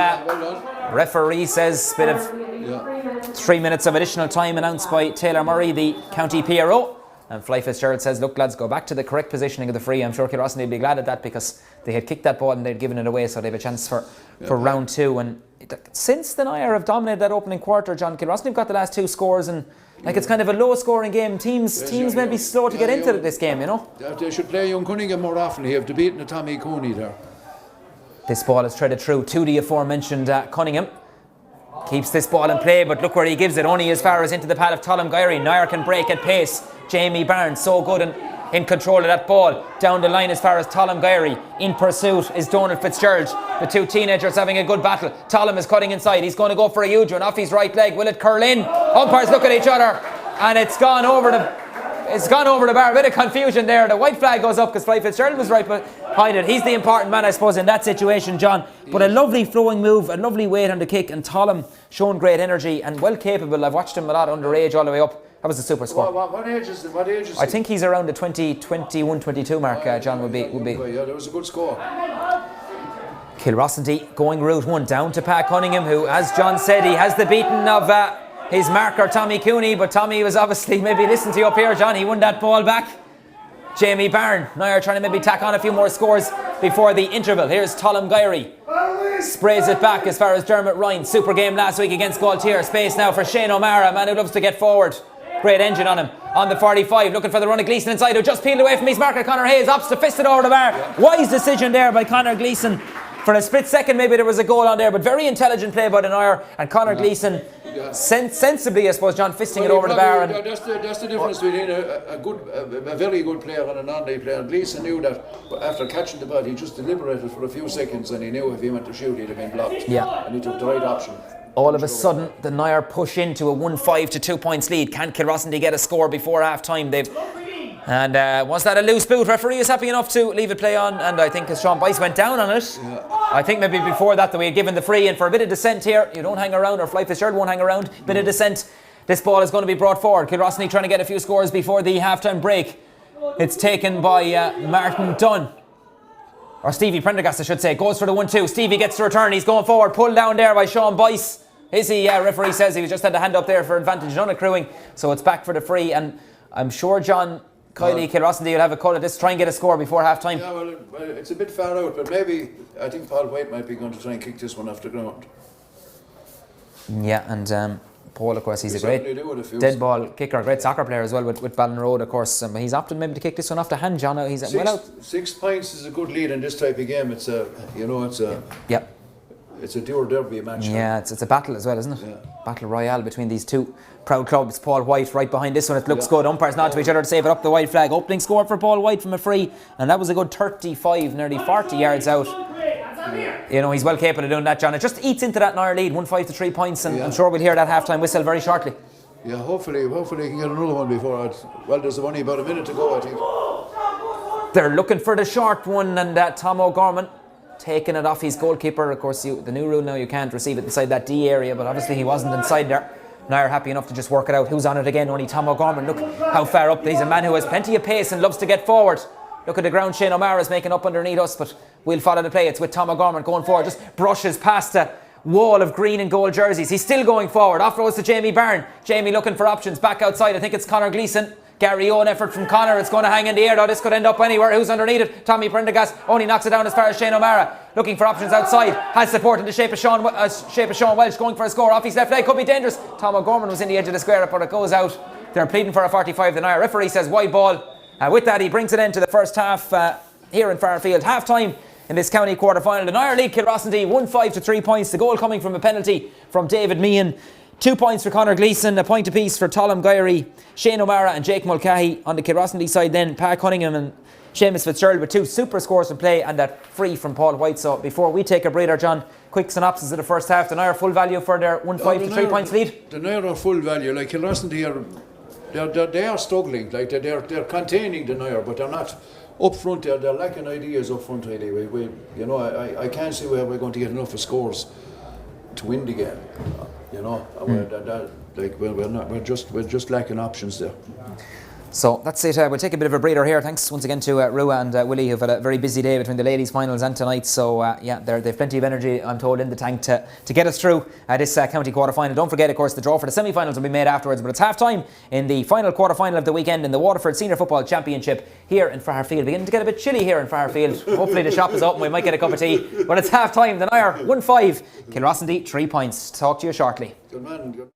referee says bit of 3 minutes of additional time announced by Taylor Murray, the county PRO. And Fly Fitzgerald says, look lads, go back to the correct positioning of the free. I'm sure Kilrossanty will be glad at that because they had kicked that ball and they'd given it away, so they have a chance for round two. And since the Nire have dominated that opening quarter, John, Kilrossanty have got the last two scores, and Like it's kind of a low-scoring game. Teams may be slow to get into this game, you know. They should play young Cunningham more often. They have to beat the Tommy Cooney there. This ball is threaded through to the aforementioned Cunningham. Keeps this ball in play, but look where he gives it. Only as far as into the pad of Colm Gyrey. Nire can break at pace. Jamie Barnes, so good and in control of that ball. Down the line as far as Colm Gyrey. In pursuit is Donald Fitzgerald. The two teenagers having a good battle. Colm is cutting inside. He's going to go for a huge one off his right leg. Will it curl in? Umpires look at each other, and it's gone over the bar. A bit of confusion there. The white flag goes up because Fly Fitzgerald was right behind it. He's the important man, I suppose, in that situation, John. But a lovely flowing move, a lovely weight on the kick, and Colm showing great energy and well capable. I've watched him a lot underage all the way up. That was a super score. What age is he? I think he's around the 21, 22 mark, John, would be. Yeah, that was a good score. Kilrossanty going route one down to Pat Cunningham, who, as John said, he has the beating of his marker Tommy Cooney, but Tommy was obviously maybe listening to you up here, John. He won that ball back. Jamie Byrne, Nire trying to maybe tack on a few more scores before the interval. Here's Colm Gyrey. Sprays it back as far as Dermot Ryan. Super game last week against Galtier. Space now for Shane O'Mara, a man who loves to get forward. Great engine on him. On the 45, looking for the run of Gleeson inside, who just peeled away from his marker. Conor Hayes opts to fist it over the bar. Yeah. Wise decision there by Conor Gleeson. For a split second, maybe there was a goal on there, but very intelligent play by the Nire, and Conor Gleeson sensibly, I suppose, John, fisting it over the bar. And that's the difference between a very good player and a non-league player. Gleeson knew that after catching the ball, he just deliberated for a few seconds, and he knew if he went to shoot, he'd have been blocked. Yeah. And he took the right option. All of a sudden, the Nire push into a 1-5 to 2 points lead. Can Kilrossanty get a score before half time? And was that a loose boot? Referee is happy enough to leave it play on, and I think as Sean Bice went down on it. Yeah. I think maybe before that we had given the free, and for a bit of descent here, you don't hang around, or Fly Fitzgerald won't hang around. Bit of descent. This ball is going to be brought forward. Kilrossanty trying to get a few scores before the half-time break. It's taken by Martin Dunn. Or Stevie Prendergast, I should say. Goes for the 1-2. Stevie gets the return. He's going forward. Pulled down there by Sean Bice. Is he? Referee says he just had the hand up there for advantage, none accruing. So it's back for the free. And I'm sure John Kilrossanty will have a call at this. Try and get a score before half time. Yeah, well, it's a bit far out, but maybe I think Paul White might be going to try and kick this one off the ground. Yeah, and Paul, of course, he's a great dead ball kicker, great soccer player as well with Ballon Road, of course. He's opted maybe to kick this one off the hand, John. He's well out. 6 points is a good lead in this type of game. It's a do or derby match. Yeah, it's a battle as well, isn't it? Yeah. Battle royale between these two proud clubs. Paul White right behind this one. It looks good. Umpires nod to each other to save it up the white flag. Opening score for Paul White from a free, and that was a good 35, nearly 40 yards out. You know, he's well capable of doing that, John. It just eats into that Nire lead, 1-5 to 3 points, and I'm sure we'll hear that half-time whistle very shortly. Yeah, hopefully he can get another one before well, there's only about a minute to go, I think. They're looking for the short one, and Tom O'Gorman taking it off his goalkeeper. Of course, the new rule now, you can't receive it inside that D area, but obviously he wasn't inside there. Nire happy enough to just work it out. Who's on it again? Only Tom O'Gorman. Look how far up. He's a man who has plenty of pace and loves to get forward. Look at the ground Shane O'Mara's making up underneath us, but we'll follow the play. It's with Tom O'Gorman going forward. Just brushes past a wall of green and gold jerseys. He's still going forward. Off goes to Jamie Byrne. Jamie looking for options. Back outside. I think it's Conor Gleeson. Gary Owen effort from Conor. It's going to hang in the air though. This could end up anywhere. Who's underneath it? Tommy Prendergast only knocks it down as far as Shane O'Mara. Looking for options outside. Has support in the shape of Sean Welch going for a score. Off his left leg. Could be dangerous. Tom O'Gorman was in the edge of the square, but it goes out. They're pleading for a 45. The Nire referee says wide ball. With that, he brings it into the first half here in Fairfield. Half time in this county quarter final. The Nire lead Kilrossanty 1-5 to 3 points. The goal coming from a penalty from David Meehan. 2 points for Conor Gleeson, a point apiece for Colm Gyrey, Shane O'Mara and Jake Mulcahy. On the Kilrossanty side then, Pat Cunningham and Seamus Fitzgerald with 2 super scores in play, and that free from Paul White. So before we take a breather, John, quick synopsis of the first half. The Nire full value for their 1-5 to 3 points lead. The Nire are full value. Like Kilrossanty they are struggling. Like they're containing the Nire, but they're not up front. They're lacking ideas up front. Really, I can't see where we're going to get enough scores to win the game. We're just lacking options there. So that's it. We'll take a bit of a breather here. Thanks once again to Rua and Willie, who've had a very busy day between the ladies' finals and tonight. So they've plenty of energy, I'm told, in the tank to get us through this county quarter final. Don't forget, of course, the draw for the semi-finals will be made afterwards. But it's half time in the final quarter final of the weekend in the Waterford Senior Football Championship here in Fraher. Beginning to get a bit chilly here in Fraher. Hopefully the shop is open. We might get a cup of tea. But it's half time. The Nire 1-5, Kilrossanty 3 points. Talk to you shortly. Good man.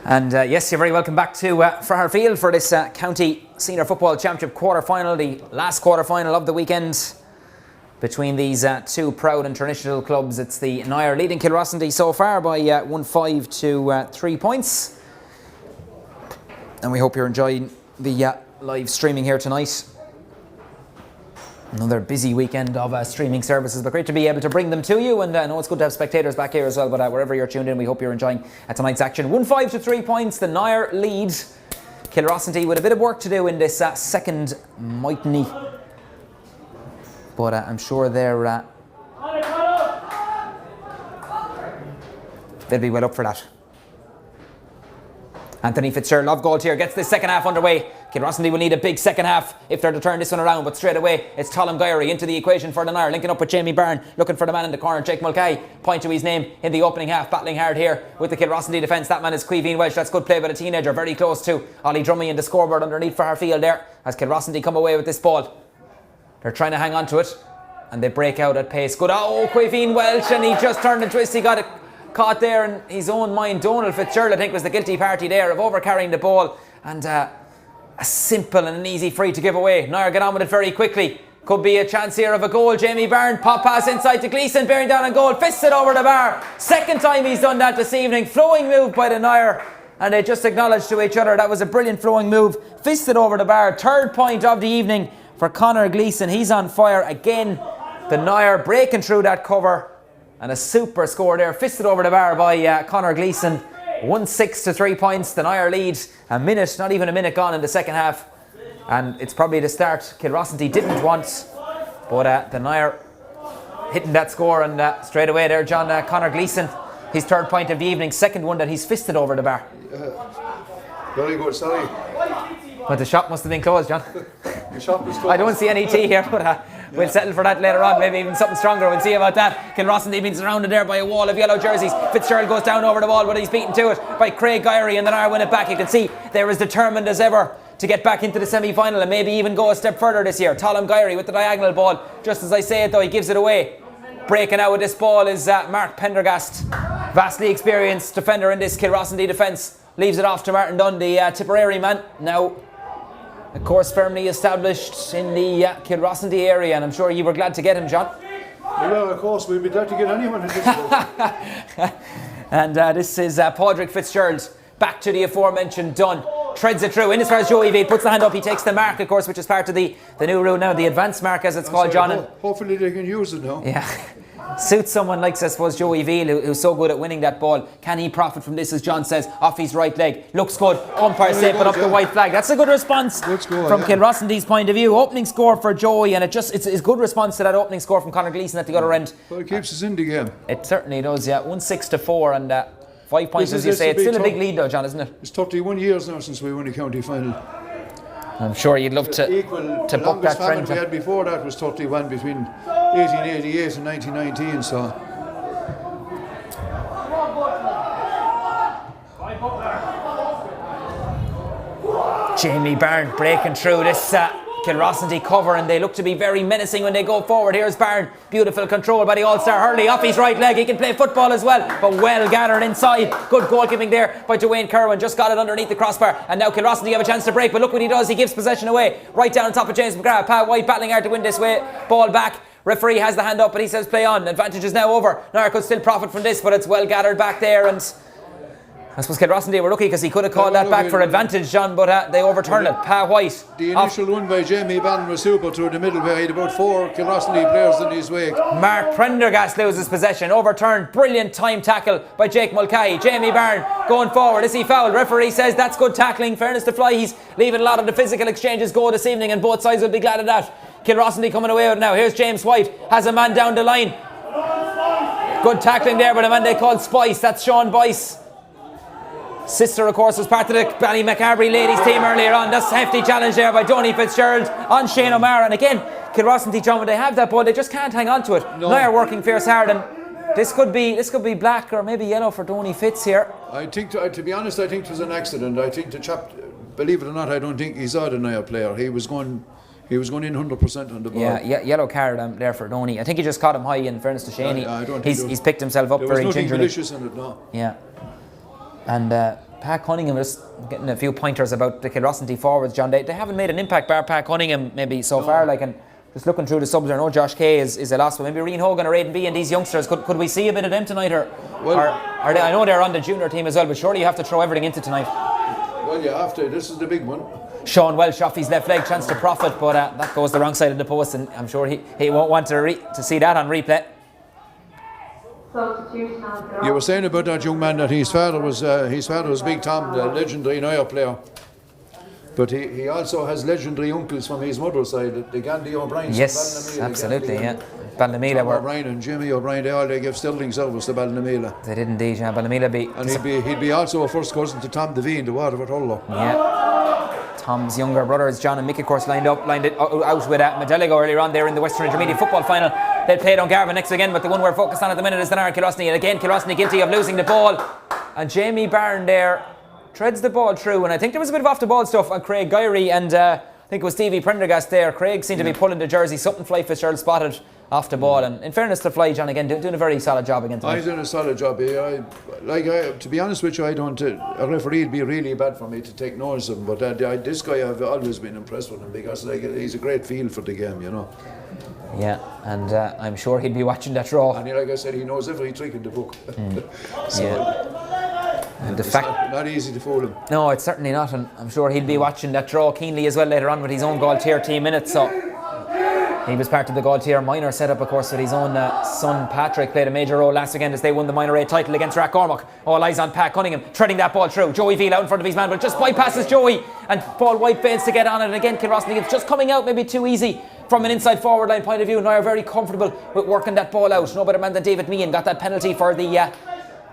And yes, you're very welcome back to Fraher Field for this County Senior Football Championship quarter-final, the last quarter-final of the weekend between these two proud and traditional clubs. It's the Nire leading Kilrossanty so far by 1-5 to 3 points. And we hope you're enjoying the live streaming here tonight. Another busy weekend of streaming services, but great to be able to bring them to you. And I know it's good to have spectators back here as well, but wherever you're tuned in, we hope you're enjoying tonight's action. 1-5 to 3 points, the Nire lead. Kilrossanty with a bit of work to do in this second Mightney. But I'm sure they'll be well up for that. Anthony Fitzgerald of goal here gets this second half underway. Kilrossanty will need a big second half if they're to turn this one around, but straight away it's Colin Gyrey into the equation for the Nire, linking up with Jamie Byrne, looking for the man in the corner. Jake Mulcahy, point to his name in the opening half, battling hard here with the Kilrossanty defence. That man is Caoimhín Welsh. That's good play by the teenager, very close to Ollie Drummy in the scoreboard underneath Fraher Field there as Kilrossanty come away with this ball. They're trying to hang on to it and they break out at pace. Good, Caoimhín Welsh, and he just turned and twisted. He got it caught there in his own mind. Donald Fitzgerald, I think, was the guilty party there of overcarrying the ball, and a simple and an easy free to give away. Nire get on with it very quickly. Could be a chance here of a goal. Jamie Byrne, pop pass inside to Gleeson, bearing down on goal, fists it over the bar. Second time he's done that this evening. Flowing move by the Nire, and they just acknowledged to each other that was a brilliant flowing move. Fisted over the bar. Third point of the evening for Conor Gleeson. He's on fire again. The Nire breaking through that cover. And a super score there, fisted over the bar by Conor Gleeson. 1-6 to 3 points. The Nire lead. A minute, not even a minute gone in the second half. And it's probably the start Kilrossanty didn't want. But the Nire hitting that score, and straight away there, John, Conor Gleeson, his third point of the evening, second one that he's fisted over the bar. Very good, sorry. But the shop must have been closed, John. The shop was closed. I don't see any tea here, but we'll settle for that later on. Maybe even something stronger. We'll see about that. Kilrossanty being surrounded there by a wall of yellow jerseys. Fitzgerald goes down over the wall, but he's beaten to it by Craig Gyrey, and the Nire win it back. You can see they're as determined as ever to get back into the semi-final and maybe even go a step further this year. Colin Gyrey with the diagonal ball. Just as I say it though, he gives it away. Breaking out with this ball is Mark Pendergast. Vastly experienced defender in this Kilrossanty defence. Leaves it off to Martin Dunn, the Tipperary man. Now, of course, firmly established in the Kilrossanty area, and I'm sure you were glad to get him, John. Well, of course, we'd be glad to get anyone in this. And this is Padraig Fitzgerald, back to the aforementioned Dunn. Treads it through, in as far as Joey V, puts the hand up, he takes the mark, of course, which is part of the new rule now, the advanced mark as it's called, John. And hopefully they can use it now. yeah. Suits someone like, I suppose, Joey Veal, who's so good at winning that ball. Can he profit from this, as John says, off his right leg? Looks good. Umpire safe, but up the white flag. That's a good response from Kilrossanty's point of view. Opening score for Joey, and it's a good response to that opening score from Conor Gleeson at the other end. Well, it keeps us in the game. It certainly does, yeah. 1-6 to 4, and 5 points, as you say. It's still a big lead, though, John, isn't it? It's 31 years now since we won the county final. I'm sure you'd love to book that trend. We had before that was 31 between 1888 and 1919, so. Jamie Byrne breaking through this Kilrossanty cover, and they look to be very menacing when they go forward. Here's Byrne, beautiful control by the all-star Hurley, off his right leg. He can play football as well, but well gathered inside. Good goalkeeping there by Dwayne Kerwin, just got it underneath the crossbar, and now Kilrossanty have a chance to break, but look what he does. He gives possession away right down on top of James McGrath. Pat White battling hard to win this way, ball back. Referee has the hand up, but he says play on. Advantage is now over. Nire could still profit from this, but it's well gathered back there, and I suppose Kilrossanty were lucky because he could have called that back for advantage, John, but they overturned it. Pa White. The initial one by Jamie Byrne was super through the middle where he had about 4 Kilrossanty players in his wake. Mark Prendergast loses possession. Overturned. Brilliant time tackle by Jake Mulcahy. Jamie Byrne going forward. Is he fouled? Referee says that's good tackling. Fairness to Fly, he's leaving a lot of the physical exchanges go this evening, and both sides will be glad of that. Kilrossanty coming away with it now. Here's James White. Has a man down the line. Good tackling there by the man they called Spice. That's Sean Boyce. Sister, of course, was part of the Ballymacarbery ladies team earlier on. That's a hefty challenge there by Donny Fitzgerald on Shane O'Mara. And again, Kilrossanty, John, when they have that ball, they just can't hang on to it. No. Nire working fierce hard, and this could be black or maybe yellow for Donny Fitz here. I think, to be honest, I think it was an accident. I think the chap, believe it or not, I don't think he saw the Nire player. He was going in 100% on the ball. Yeah, yellow card there for Donny. I think he just caught him high, in fairness to Shane. He's picked himself up very gingerly. There was nothing malicious in it, no. Yeah. And Pat Cunningham, just getting a few pointers about the Kilrossanty forwards, John. They haven't made an impact bar Pat Cunningham maybe so far. Like, and just looking through the subs, I know Josh Kay is a loss, but maybe Rian Hogan or Aidan B and these youngsters, could we see a bit of them tonight? Or are they, I know they're on the junior team as well, but surely you have to throw everything into tonight. Well, you have to. This is the big one. Sean Welsh off his left leg, chance to profit, but that goes the wrong side of the post, and I'm sure he won't want to see that on replay. You were saying about that young man that his father was Big Tom, the legendary Nire player. But he also has legendary uncles from his mother's side, the Gandhi O'Briens. Yes, absolutely, yeah. Ballynamila were... O'Brien and Jimmy O'Brien, they gave sterling service to Ballynamila. They did indeed, yeah. Ballynamila be... And he'd be also a first cousin to Tom Devine, the Waterford hurler. Yeah. Tom's younger brothers, John and Mick, of course, lined it out with Medeligo earlier on there in the Western Intermediate Football Final. They'll play Dungarvan next again, but the one we're focused on at the minute is the Nire Kilrossanty. And again, Kilrossanty guilty of losing the ball. And Jamie Byrne there treads the ball through, and I think there was a bit of off-the-ball stuff on Craig Gyrey, and I think it was Stevie Prendergast there. Craig seemed to be pulling the jersey. Something Fly Fitzgerald spotted off the ball, and in fairness to Fly, John, again, doing a very solid job against him. He's doing a solid job. To be honest with you, I don't. A referee would be really bad for me to take notice of him, but this guy, I've always been impressed with him because he's a great feel for the game, you know. Yeah, and I'm sure he'd be watching that draw. And like I said, he knows every trick in the book. So and it's not easy to fool him. No, it's certainly not, and I'm sure he'll be watching that draw keenly as well later on with his own Galtier team in it. So he was part of the Galtier minor setup, of course, with his own son Patrick. Played a major role last weekend as they won the minor A title against Rathcormac. All eyes on Pat Cunningham, treading that ball through. Joey Veal out in front of his man, but just bypasses Joey, and Paul White fails to get on it. And again, Kilrossanty, it's just coming out maybe too easy from an inside forward line point of view. Now are very comfortable with working that ball out. No better man than David Meehan got that penalty for the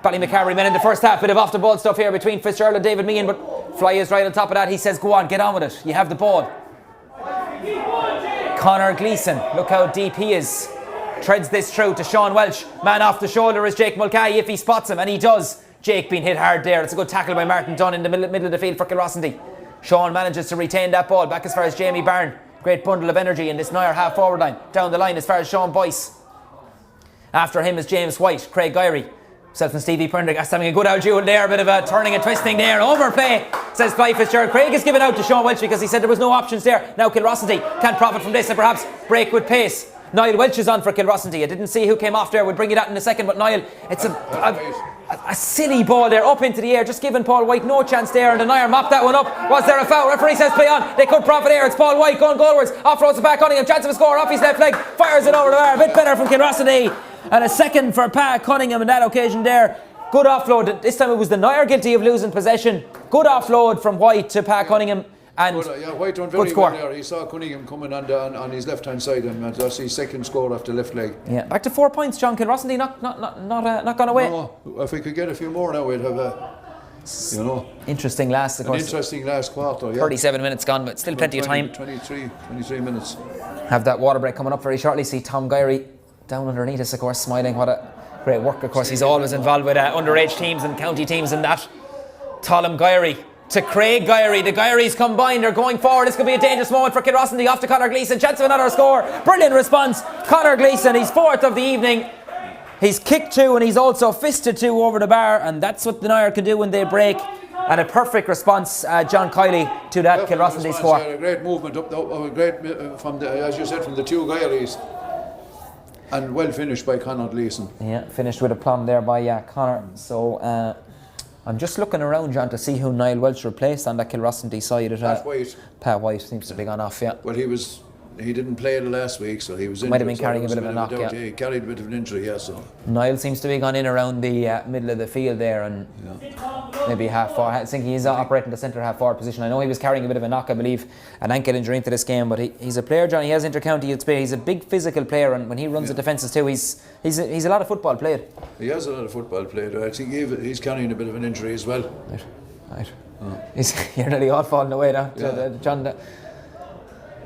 Ballymacary men in the first half. Bit of off the ball stuff here between Fitzgerald and David Meehan, but Fly is right on top of that. He says, go on, get on with it. You have the ball. Conor Gleeson, look how deep he is. Treads this through to Sean Welsh. Man off the shoulder is Jake Mulcahy if he spots him, and he does. Jake being hit hard there. It's a good tackle by Martin Dunn in the middle of the field for Kilrossanty. Sean manages to retain that ball back as far as Jamie Byrne. Great bundle of energy in this Nire half forward line. Down the line as far as Sean Boyce. After him is James White, Craig Gyrey. Self and Stevie Prendergast having a good old duel there. A bit of a turning and twisting there. Overplay, says Fly Fitzgerald. Craig is given out to Sean Welch because he said there was no options there. Now Kilrossanty can't profit from this and perhaps break with pace. Niall Welch is on for Kilrossanty. I didn't see who came off there. We'll bring you that in a second. But Niall, it's a silly ball there up into the air. Just giving Paul White no chance there. And the Nire mopped that one up. Was there a foul? Referee says play on. They could profit here. It's Paul White going goalwards. Off-roads it back Cunningham. Chance of a score off his left leg. Fires it over the bar. A bit better from Kilrossanty. And a second for Pat Cunningham on that occasion there. Good offload. This time it was the Nire guilty of losing possession. Good offload from White to Pat Cunningham. And White done very well there. He saw Cunningham coming on his left hand side, and that's his second score off the left leg. Yeah, back to 4 points, John. Kilrossanty not gone away. No, if we could get a few more now, we'd have a interesting last, of course. Interesting last quarter. Yeah. 37 minutes gone, but still plenty of time. 23 minutes. Have that water break coming up very shortly. See Tom Gyrey down underneath us, of course, smiling. What a great work, of course. He's always involved with underage teams and county teams and that. Tom Gyrey to Craig Gyrey. The Gyreys combined. They're going forward. This could be a dangerous moment for Kilrossanty. Off to Conor Gleeson. Chance of another score. Brilliant response. Conor Gleeson, he's fourth of the evening. He's kicked two and he's also fisted two over the bar, and that's what the Nire can do when they break. And a perfect response, John Kiley, to that Kilrossanty score. A great movement up, great from the, as you said, from the two Gyreys. And well finished by Conor Gleeson. Yeah, finished with a plum there by Conor. So I'm just looking around, John, to see who Niall Welch replaced on that Kilrossanty side. Pat White. Pat White seems to be gone off, yeah. Well, he didn't play the last week, so he was injured. Might have been carrying a bit of a knock, yeah. He carried a bit of an injury, yeah. So Niall seems to be gone in around the middle of the field there, and maybe half forward. I think he's operating the centre half forward position. I know he was carrying a bit of a knock, I believe, an ankle injury into this game, but he's a player, John. He has inter-county youth play. He's a big physical player, and when he runs the defences too, he's a lot of football played. He has a lot of football played. I think he's carrying a bit of an injury as well. Right. You're nearly all falling away now, John.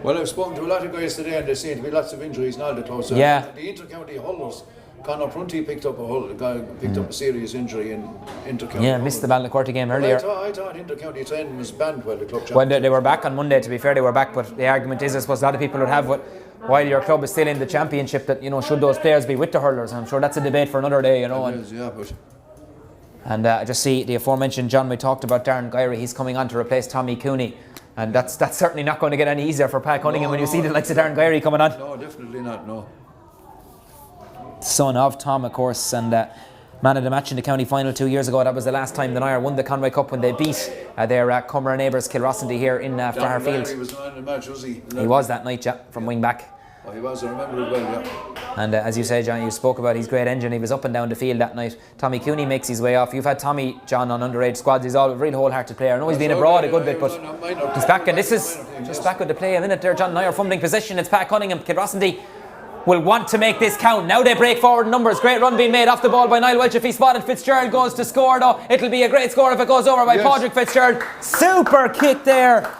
Well, I've spoken to a lot of guys today, and there seem to be lots of injuries in all the clubs. Yeah. The inter-county hurlers, Conor Prunty picked up a serious injury in inter-county. Yeah, missed the Ballycorty game earlier. I thought inter-county training was banned while the club. Well, they were back on Monday. To be fair, they were back, but the argument is, I suppose, a lot of people would have while your club is still in the championship, that should those players be with the hurlers? I'm sure that's a debate for another day. It is, yeah, but And I just see the aforementioned John, we talked about Darren Gyrey, he's coming on to replace Tommy Cooney. And that's certainly not going to get any easier for Pat Cunningham when you see the likes of Darren Gyrey coming on. No, definitely not, no. Son of Tom, of course, and man of the match in the county final 2 years ago. That was the last time the Nire won the Conway Cup, when they beat their Cumra neighbours Kilrossanty here in Fraher Field. He was the man of the match, was he? He was that night, yeah, from wing back. Oh, he was, I remember it well, yeah. And as you say, John, you spoke about his great engine. He was up and down the field that night. Tommy Cooney makes his way off. You've had Tommy, John, on underage squads. He's all a real wholehearted player. I know he's been abroad a good bit, but he's back. And this is just back with the play a minute there. John Nire fumbling possession. It's Pat Cunningham. Kilrossanty will want to make this count. Now they break forward numbers. Great run being made off the ball by Niall Welch. If he spotted, Fitzgerald goes to score though. It'll be a great score if it goes over by Padraig Fitzgerald. Super kick there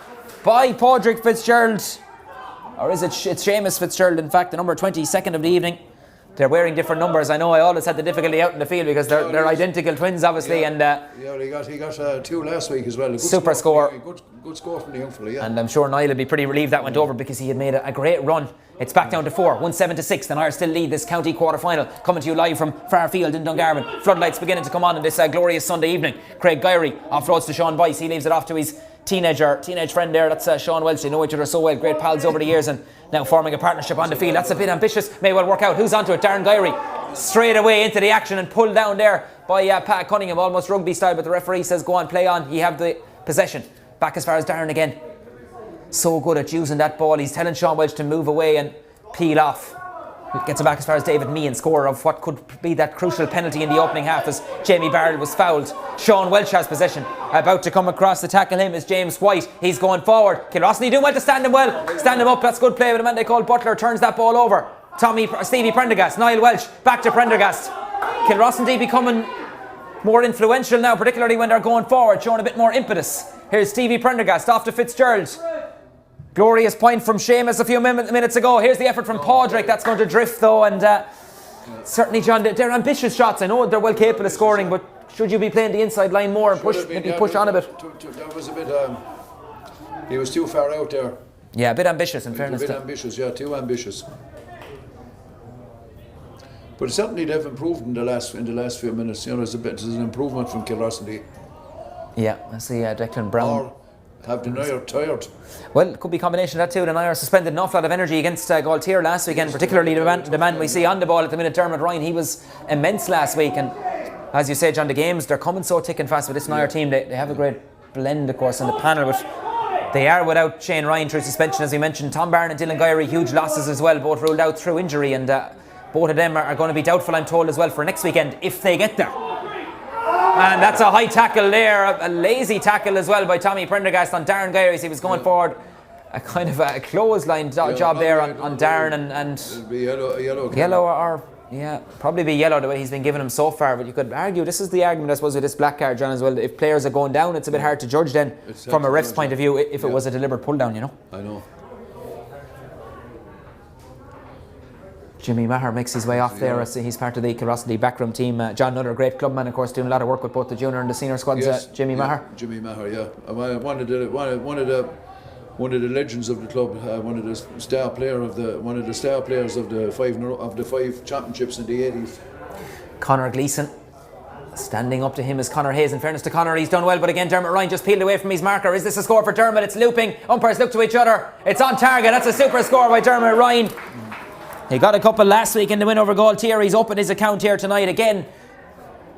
by Padraig Fitzgerald. Or is it? It's Seamus Fitzgerald, in fact, the number 22nd of the evening. They're wearing different numbers. I know I always had the difficulty out in the field because they're identical twins, obviously. Yeah, and he got 2 last week as well. A good super score. Good score from the young fella, yeah. And I'm sure Niall will be pretty relieved that went over, because he had made a great run. It's back down to 4, 1-7-6. The Nire still lead this county quarter-final. Coming to you live from Fraher Field in Dungarvan. Floodlights beginning to come on this glorious Sunday evening. Craig Gyrey offloads to Sean Boyce. He leaves it off to his teenage friend there. That's Sean Welch. They know each other so well. Great pals over the years, and now forming a partnership on the field. That's a bit ambitious. May well work out. Who's onto it? Darren Gyrey. Straight away into the action and pulled down there by Pat Cunningham, almost rugby style, but the referee says go on, play on. You have the possession. Back as far as Darren again. So good at using that ball. He's telling Sean Welch to move away and peel off. Gets it back as far as David Meehan, scorer of what could be that crucial penalty in the opening half as Jamie Barrell was fouled. Sean Welch has possession. About to come across to tackle him is James White. He's going forward. Kilrossanty doing well to stand him well. Stand him up. That's good play with a man they call Butler. Turns that ball over. Stevie Prendergast. Niall Welch. Back to Prendergast. Kilrossanty becoming more influential now, particularly when they're going forward, showing a bit more impetus. Here's Stevie Prendergast off to Fitzgerald. Glorious point from Seamus a few minutes ago. Here's the effort from Padraig. That's going to drift though, and certainly, John, they're ambitious shots. I know they're well capable of scoring, but should you be playing the inside line more and push on a bit? That was a bit. He was too far out there. Yeah, a bit ambitious in fairness. A bit ambitious, yeah, too ambitious. But certainly they've improved in the last few minutes. You know, there's an improvement from Kilrossanty. Yeah, I see Declan Brown. Or have the Nire tired? Well, it could be a combination of that too. The Nire suspended an awful lot of energy against Galtier last weekend, particularly the man we see on the ball at the minute, Dermot Ryan. He was immense last week, and as you say, John, the games, they're coming so thick and fast with this Nire team. They have a great blend, of course, on the panel, but they are without Shane Ryan through suspension, as we mentioned. Tom Barron and Dylan Gyrey, huge losses as well, both ruled out through injury, and both of them are going to be doubtful, I'm told, as well for next weekend, if they get there. And that's a high tackle there, a lazy tackle as well by Tommy Prendergast on Darren Gyrey as he was going forward. A kind of a clothesline job there on Darren, and it'll be yellow or yeah, probably be yellow the way he's been giving him so far. But you could argue, this is the argument I suppose with this black card, John, as well. If players are going down, it's a bit hard to judge then from a ref's point of view if it was a deliberate pull down, you know. I know. Jimmy Maher makes his way off there. He's part of the Kilrossanty backroom team. John Nutter, great clubman, of course, doing a lot of work with both the junior and the senior squads. Yes, Jimmy Maher. Jimmy Maher, yeah. One of the legends of the club. One of the star players of the five championships in the 80s. Conor Gleeson. Standing up to him is Conor Hayes. In fairness to Conor, he's done well, but again, Dermot Ryan just peeled away from his marker. Is this a score for Dermot? It's looping. Umpires look to each other. It's on target. That's a super score by Dermot Ryan. He got a couple last week in the win over Galtier. He's opened his account here tonight again.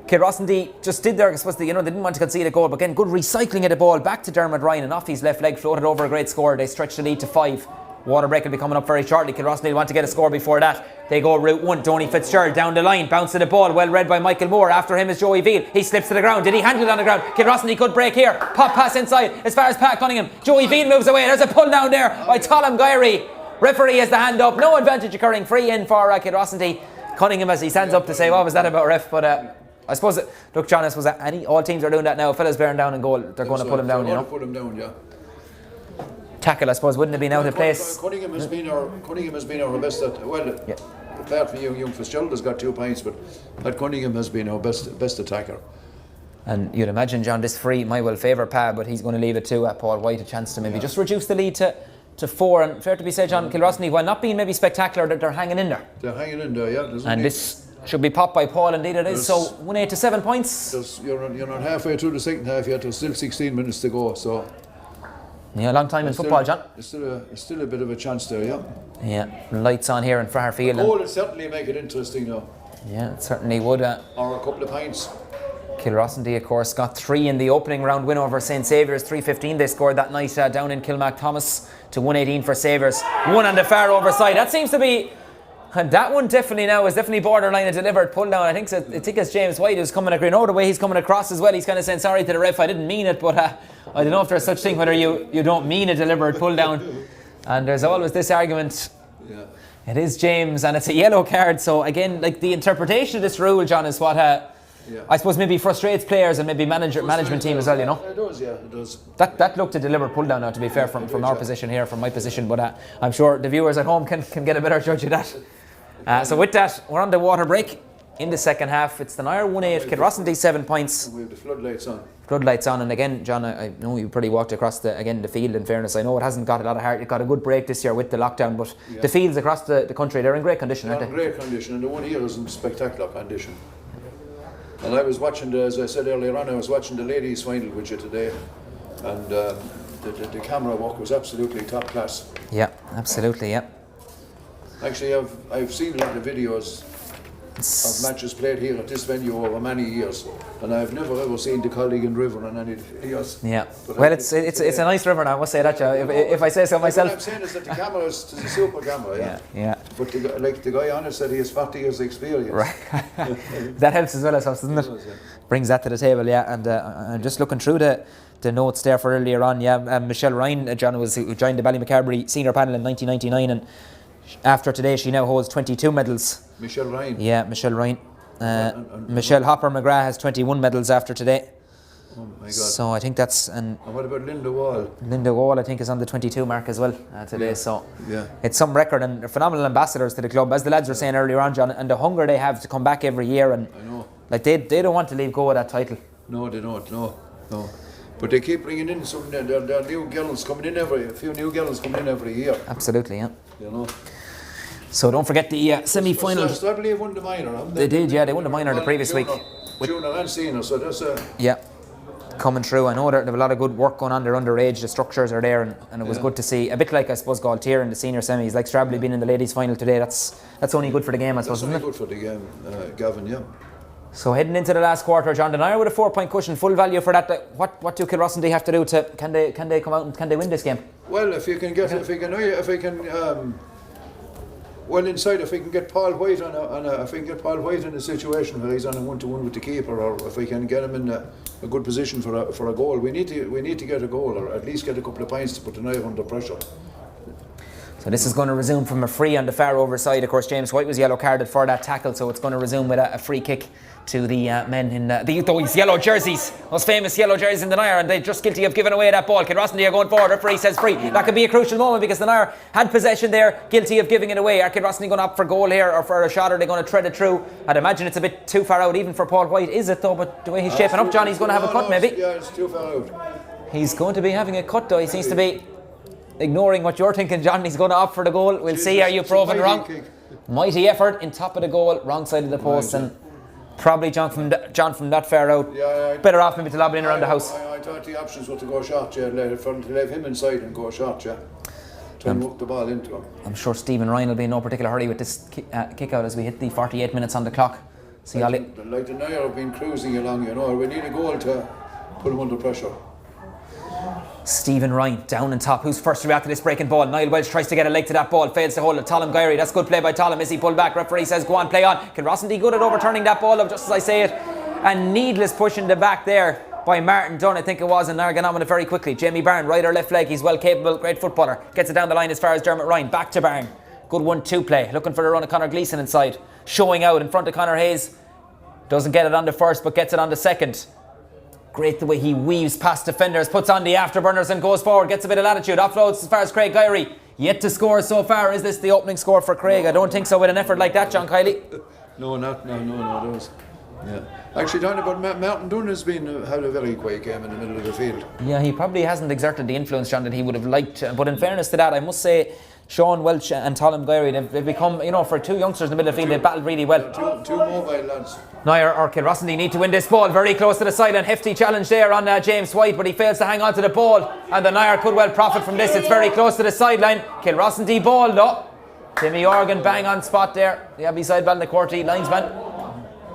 Kilrossanty just did there, I suppose, they didn't want to concede a goal, but again, good recycling of the ball back to Dermot Ryan, and off his left leg, floated over a great score. They stretched the lead to 5. Water break will be coming up very shortly. Kilrossanty will want to get a score before that. They go route 1. Tony Fitzgerald down the line, bounce to the ball, well read by Michael Moore. After him is Joey Veal. He slips to the ground. Did he handle it on the ground? Kilrossanty could break here. Pop pass inside as far as Pat Cunningham. Joey Veal moves away. There's a pull down there by Tom Gyrey. Referee has the hand up. No advantage occurring. Free in for Kilrossanty. Cunningham as he stands up to say, what was that about, ref? But I suppose, look, John, I suppose all teams are doing that now. Fellas bearing down in goal, they're going to pull him down, you know. Put him down, yeah. Tackle, I suppose, wouldn't have been out of place. Cunningham has been our best at, well, yeah. Apart from young Fitzgerald has got 2 points, but Pat Cunningham has been our best attacker. And you'd imagine, John, this free might well favour Pat, but he's going to leave it to Paul White a chance to maybe just reduce the lead to 4. And fair to be said, John, Kilrossanty, while not being maybe spectacular, they're hanging in there. They're hanging in there, yeah. And this should be popped by Paul, indeed it is. So 1-8 to 7 points. You're not halfway through the second half yet. There's still 16 minutes to go. So yeah, a long time in football, John. There's still a bit of a chance there, yeah. Yeah, lights on here in Fraher Field. A goal would certainly make it interesting now. Yeah, it certainly would. Or a couple of pints. Kilrossanty, of course, got 3 in the opening round win over St Saviour's. 3-15 they scored that night down in Kilmac Thomas to 1-18 for Saviour's. 1 on the far overside. That seems to be... And that one definitely now is definitely borderline a delivered pull down. I think it's James White who's coming across. The way he's coming across as well, he's kind of saying sorry to the ref, I didn't mean it, but I don't know if there's such thing whether you don't mean a delivered pull down. And there's always this argument. Yeah. It is James and it's a yellow card. So again, like the interpretation of this rule, John, is what I suppose maybe frustrates players and maybe management team as well, you know. It does, yeah, it does. That looked a deliberate pull down now, to be fair, from our position here, from my position, but I'm sure the viewers at home can get a better judge of that. So with that, we're on the water break in the second half. It's the Nire 1-8, Kilrossanty 7 points. We have the floodlights on. Floodlights on, and again, John, I know you pretty walked across the field. In fairness, I know it hasn't got a lot of heart. It got a good break this year with the lockdown, but the fields across the country, they're in great condition, aren't they? They're in great condition, and the one here is in spectacular condition. And I was watching, as I said earlier on, I was watching the ladies' final with you today, and the camera work was absolutely top class. Yeah, absolutely, yeah. Actually, I've seen a lot of videos of matches played here at this venue over many years, and I've never ever seen the Collegan River on any videos. Yeah, well, it's a nice river now. I must say that, Joe. If I say so myself. What I'm saying is that the camera is a super camera, yeah. Yeah. But the guy on it said he has 40 years experience. Right. That helps as well, I suppose, doesn't it? Does, yeah. Brings that to the table, yeah. And I'm just looking through the notes there for earlier on. Yeah, Michelle Ryan, John, who joined the Ballymacarbery senior panel in 1999, and after today, she now holds 22 medals. Michelle Ryan. Yeah, Michelle Ryan. Michelle Hopper McGrath has 21 medals after today. Oh my God. So I think that's... And what about Linda Wall? Linda Wall, I think, is on the 22 mark as well today. Yeah. So yeah. It's some record, and they're phenomenal ambassadors to the club, as the lads were saying earlier on, John, and the hunger they have to come back every year. And I know. Like they don't want to leave go of that title. No, they don't. No. But they keep bringing in some. There are new girls coming in a few new girls coming in every year. Absolutely, yeah. You know. So don't forget the semi-final. So I believe won the minor. They did, yeah. They won the minor the previous week. Junior and senior, so that's yeah, coming through. I know they have a lot of good work going on. They're underage. The structures are there, and it was good to see. A bit like, I suppose, Galtier in the senior semis, like Strably being in the ladies' final today. That's only good for the game, I suppose, isn't it? That's only good for the game, Gavin. Yeah. So heading into the last quarter, John, the Nire with a 4-point cushion, full value for that. What do Kilrossanty have to do to can they come out and can they win this game? Well, if we can get Paul White in a situation where he's on a 1-to-1 with the keeper, or if we can get him in a good position for a goal, we need to get a goal, or at least get a couple of points to put the Nire under pressure. So this is going to resume from a free on the far overside. Of course, James White was yellow carded for that tackle, so it's going to resume with a free kick to the men in those yellow jerseys, those famous yellow jerseys in the Nire, and they're just guilty of giving away that ball. Kilrossanty are going forward, referee says free. That could be a crucial moment because the Nire had possession there, guilty of giving it away. Are Kilrossanty going to opt for goal here or for a shot, or are they going to tread it through? I'd imagine it's a bit too far out even for Paul White, is it though? But the way he's shaping up, John, he's going to have a cut maybe. Yeah, it's too far out. He's going to be having a cut though. He seems to be ignoring what you're thinking, John. He's going to opt for the goal. We'll see. Are you proven wrong? Mighty effort in top of the goal, wrong side of the post, and probably John from that far out. Yeah, better off maybe to lob it in around the house. I thought the options were to go short, yeah, to leave him inside and go short, yeah. Try and work the ball into him. I'm sure Stephen Ryan will be in no particular hurry with this kick out as we hit the 48 minutes on the clock. See, like the Nire have been cruising along, you know. We need a goal to put him under pressure. Stephen Ryan down on top. Who's first to react to this breaking ball? Niall Welch tries to get a leg to that ball, fails to hold it. Talum Gyrey, that's good play by Talum. Is he pulled back? Referee says go on, play on. Kilrossanty good at overturning that ball up, just as I say it. And needless push in the back there by Martin Dunn, I think it was, and Nire get on with it very quickly. Jamie Byrne, right or left leg, he's well capable, great footballer. Gets it down the line as far as Dermot Ryan. Back to Byrne. Good 1-2 play. Looking for the run of Conor Gleeson inside. Showing out in front of Conor Hayes. Doesn't get it on the first, but gets it on the second. Great the way he weaves past defenders, puts on the afterburners and goes forward, gets a bit of latitude, offloads as far as Craig Gyrey. Yet to score so far. Is this the opening score for Craig? I don't think so with an effort like that, John Kiley. No, there was. Yeah. Actually, talking about Martin Dunn has had a very quiet game in the middle of the field. Yeah, he probably hasn't exerted the influence, John, that he would have liked. But in fairness to that, I must say, Sean Welch and Colin Guerry, they've become, for two youngsters in the middle of the field, they've battled really well. Two mobile lads. Nire or Kilrossanty need to win this ball. Very close to the sideline. Hefty challenge there on James White, but he fails to hang on to the ball. And the Nire could well profit from this. It's very close to the sideline. Kilrossanty ball though. Timmy Organ bang on spot there. The Abbey side ball in the Courtly linesman.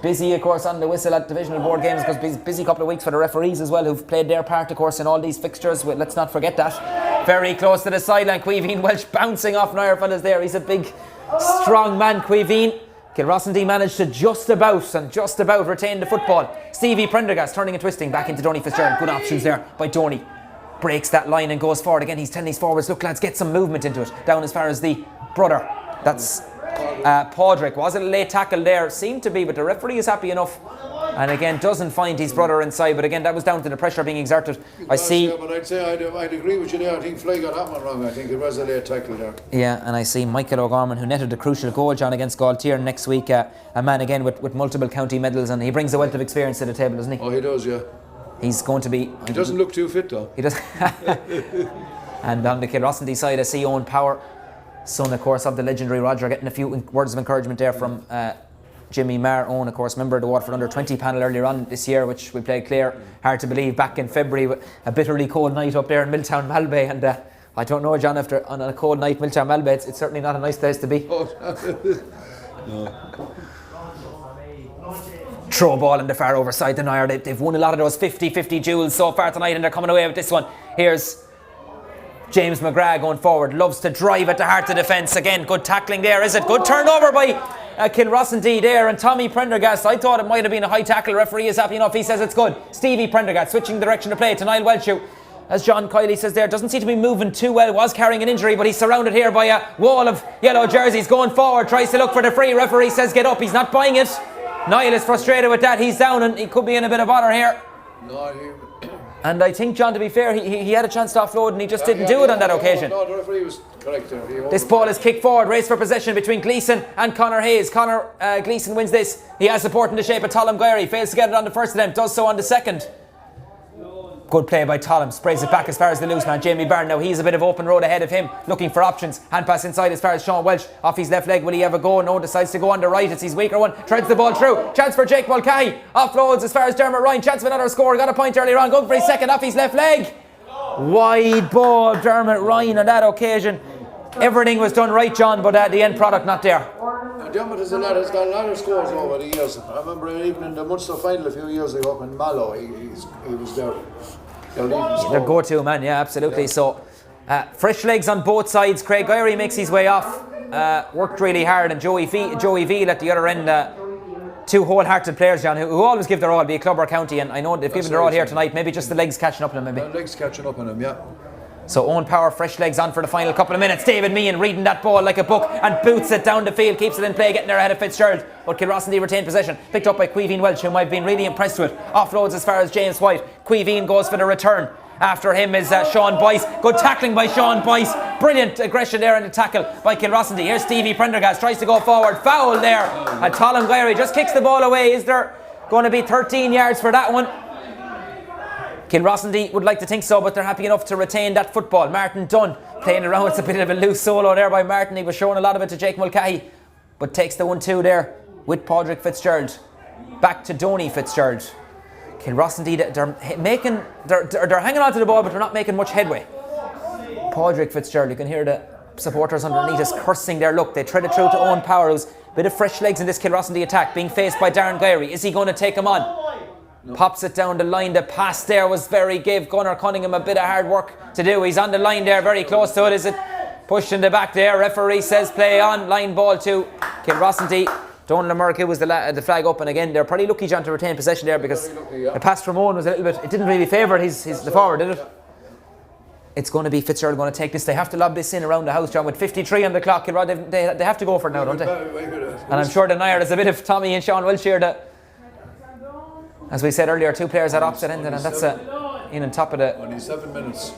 Busy, of course, on the whistle at divisional board games, because busy couple of weeks for the referees as well, who've played their part, of course, in all these fixtures. Let's not forget that. Very close to the sideline. Queeveen Welch bouncing off Nire fellas there. He's a big, strong man, Queeveen. Kilrossanty managed to just about retain the football. Stevie Prendergast turning and twisting back into Donny Fitzgerald. Good options there by Donny. Breaks that line and goes forward again. He's telling these forwards, look lads, get some movement into it. Down as far as the brother. That's Padraig. Was it a late tackle there? Seemed to be, but the referee is happy enough. And again, doesn't find his brother inside. But again, that was down to the pressure being exerted. I see. Yeah, but I'd say I'd agree with you there. I think Fly got that one wrong. I think it was a late tackle there. Yeah, and I see Michael O'Gorman, who netted the crucial goal, John, against Galtier next week. A man again with multiple county medals, and he brings a wealth of experience to the table, doesn't he? Oh, he does, yeah. He's going to be. He doesn't look too fit though. He does. And on the Kilrossanty side, I see Owen Power, son, of course, of the legendary Roger, getting a few words of encouragement there from Jimmy Marr. Owen, of course, member of the Waterford under-20 panel earlier on this year, which we played Clare. Hard to believe, back in February, with a bitterly cold night up there in Milltown Malbay. And I don't know, John, after on a cold night, Milltown Malbay, it's certainly not a nice place to be. No. Throw ball in the far overside the Nire. They've won a lot of those 50-50 duels so far tonight, and they're coming away with this one. Here's James McGrath going forward, loves to drive at the heart of defence. Again, good tackling there, is it? Good turnover by Kilrossanty there, and Tommy Prendergast. I thought it might have been a high tackle. Referee is happy enough, he says it's good. Stevie Prendergast switching the direction of play to Niall Welch, as John Kiley says there, doesn't seem to be moving too well. Was carrying an injury, but he's surrounded here by a wall of yellow jerseys. Going forward, tries to look for the free. Referee says get up, he's not buying it. Niall is frustrated with that. He's down and he could be in a bit of bother here. And I think, John, to be fair, he had a chance to offload and he just didn't do it on that occasion. No, the referee was correct there. This ball is kicked forward, race for possession between Gleeson and Conor Hayes. Gleeson wins this. He has support in the shape of Colin Guerry. Fails to get it on the first attempt, does so on the second. Good play by Tollum, sprays it back as far as the loose man, Jamie Byrne. Now he's a bit of open road ahead of him, looking for options. Hand pass inside as far as Sean Welch, off his left leg. Will he have a go? No, decides to go on the right. It's his weaker one, treads the ball through. Chance for Jake Mulcahy, offloads as far as Dermot Ryan. Chance of another score, got a point earlier on. Going for his second, off his left leg. Wide ball, Dermot Ryan on that occasion. Everything was done right, John, but the end product not there. Dermot has got a lot of scores over the years. I remember even in the Munster final a few years ago up in Mallow, he was there. Their go-to man, yeah, absolutely. So fresh legs on both sides. Craig Guerry makes his way off, worked really hard, and Joey Veal at the other end. Two wholehearted players, John, who always give their all, be it club or county, and I know they've given their all here tonight. Maybe just the legs catching up on them, maybe. The legs catching up on him, yeah. So Owen Power, fresh legs on for the final couple of minutes. David Meehan reading that ball like a book and boots it down the field, keeps it in play, getting there ahead of Fitzgerald. But Kilrossanty retained possession, picked up by Queeveen Welch, whom I've been really impressed with. Offloads as far as James White. Queeveen goes for the return. After him is Sean Boyce. Good tackling by Sean Boyce. Brilliant aggression there in the tackle by Kilrossanty. Here's Stevie Prendergast, tries to go forward. Foul there. And Colin Guerry just kicks the ball away. Is there going to be 13 yards for that one? Kilrossanty would like to think so, but they're happy enough to retain that football. Martin Dunn playing around. It's a bit of a loose solo there by Martin. He was showing a lot of it to Jake Mulcahy, but takes the 1-2 there with Padraig Fitzgerald. Back to Donny Fitzgerald. Kilrossanty, they're hanging on to the ball, but they're not making much headway. Padraig Fitzgerald, you can hear the supporters underneath us cursing their luck. They thread it through to Owen Power, who's a bit of fresh legs in this Kilrossanty attack, being faced by Darren Guerry. Is he going to take him on? No. Pops it down the line. The pass there was gave Gunnar Cunningham a bit of hard work to do. He's on the line there, very close to it. Is it pushed in the back there? Referee says play on. Line ball to Kilrossanty. Donald Murky was the flag up, and again they're pretty lucky, John, to retain possession there, because the pass from Owen was a little bit. It didn't really favour the forward, did it? It's going to be Fitzgerald going to take this. They have to lob this in around the house, John, with 53 on the clock. They have to go for it now, don't they? And I'm sure the Nire, there's a bit of Tommy and Sean Welch here that, as we said earlier, two players at opposite end, and that's in on top of the. Only 7 minutes.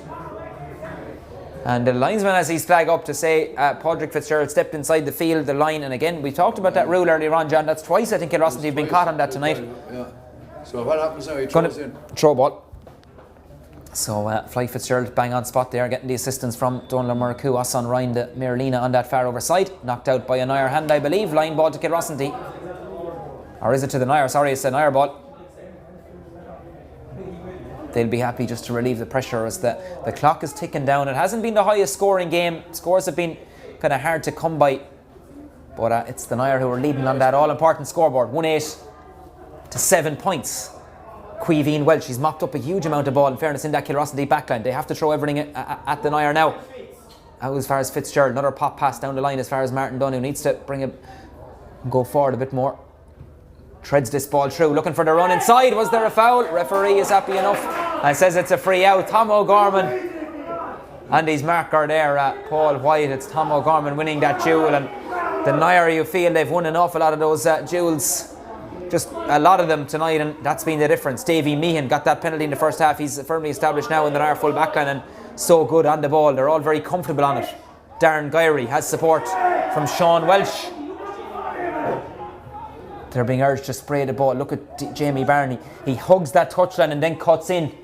And the linesman has his flag up to say Padraig Fitzgerald stepped inside the field, the line, and again we talked about that rule earlier on, John. That's twice I think Kilrossanty have been caught on that tonight. Yeah. So what happens now? He throws in. Throw ball. So Fly Fitzgerald bang on spot there, getting the assistance from Donlan Murku. Osson Ryan the Miralina on that far over side. Knocked out by a Nire hand, I believe. Line ball to Kilrossanty. Or is it to the Nire? Sorry, it's the Nire ball. They'll be happy just to relieve the pressure as the clock is ticking down. It hasn't been the highest scoring game. Scores have been kind of hard to come by. But it's the Nire who are leading on that all-important scoreboard. 1-8 to 7 points. Queeveen Welch, he's mopped up a huge amount of ball, in fairness, in that Kilrossanty backline. They have to throw everything at the Nire now. Out as far as Fitzgerald, another pop pass down the line as far as Martin Dunn, who needs to go forward a bit more. Treads this ball through, looking for the run inside. Was there a foul? Referee is happy enough and says it's a free out. Tom O'Gorman and his marker there, Paul White. It's Tom O'Gorman winning that duel, and the Nire, you feel they've won an awful lot of those duels. Just a lot of them tonight, and that's been the difference. Davy Meehan got that penalty in the first half. He's firmly established now in the Nire full backline and so good on the ball. They're all very comfortable on it. Darren Gyrey has support from Sean Welsh. They're being urged to spray the ball. Look at Jamie Barney. He hugs that touchline and then cuts in.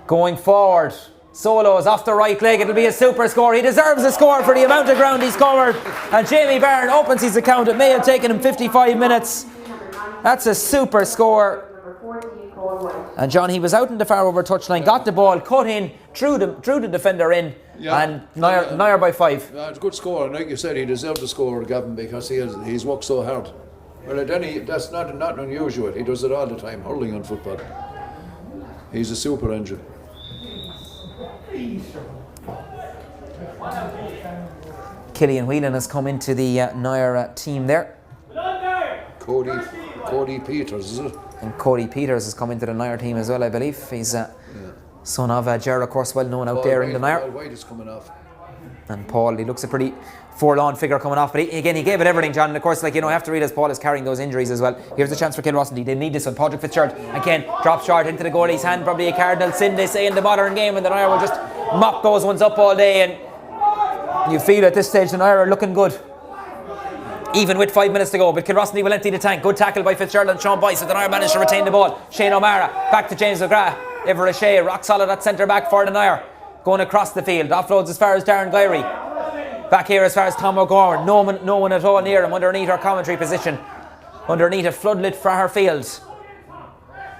Going forward. Solos off the right leg. It'll be a super score. He deserves a score for the amount of ground he's covered. And Jamie Byrne opens his account. It may have taken him 55 minutes. That's a super score. And John, he was out in the far over touchline, got the ball, cut in, drew the defender in, and Nire by 5. It's a good score, and like you said, he deserved the score, Gavin, because he's worked so hard. Well, then that's not unusual. He does it all the time, hurling on football. He's a super engine. Killian Whelan has come into the Nire team there. Cody Peters, is it? And Cody Peters has come into the Nire team as well, I believe. He's son of Gerard, of course, well known out there in the Nire. Paul White is coming off. And Paul, he looks a pretty forlorn figure coming off, but he gave it everything, John. And of course, you have to read as Paul is carrying those injuries as well. Here's a chance for Kilrossanty. They need this one. Patrick Fitzgerald again drops short into the goalie's hand. Probably a cardinal sin, they say, in the modern game, and the Nire will just mop those ones up all day. And you feel at this stage the Nire are looking good, even with 5 minutes to go. But Kilrossanty will empty the tank. Good tackle by Fitzgerald and Sean Boyce. So the Nire managed to retain the ball. Shane O'Mara back to James McGrath. Everett Shea rock solid at centre back for the Nire. Going across the field. Offloads as far as Darren Gyrey. Back here as far as Tom O'Gorman. No one at all near him underneath our commentary position. Underneath a floodlit Fraher field.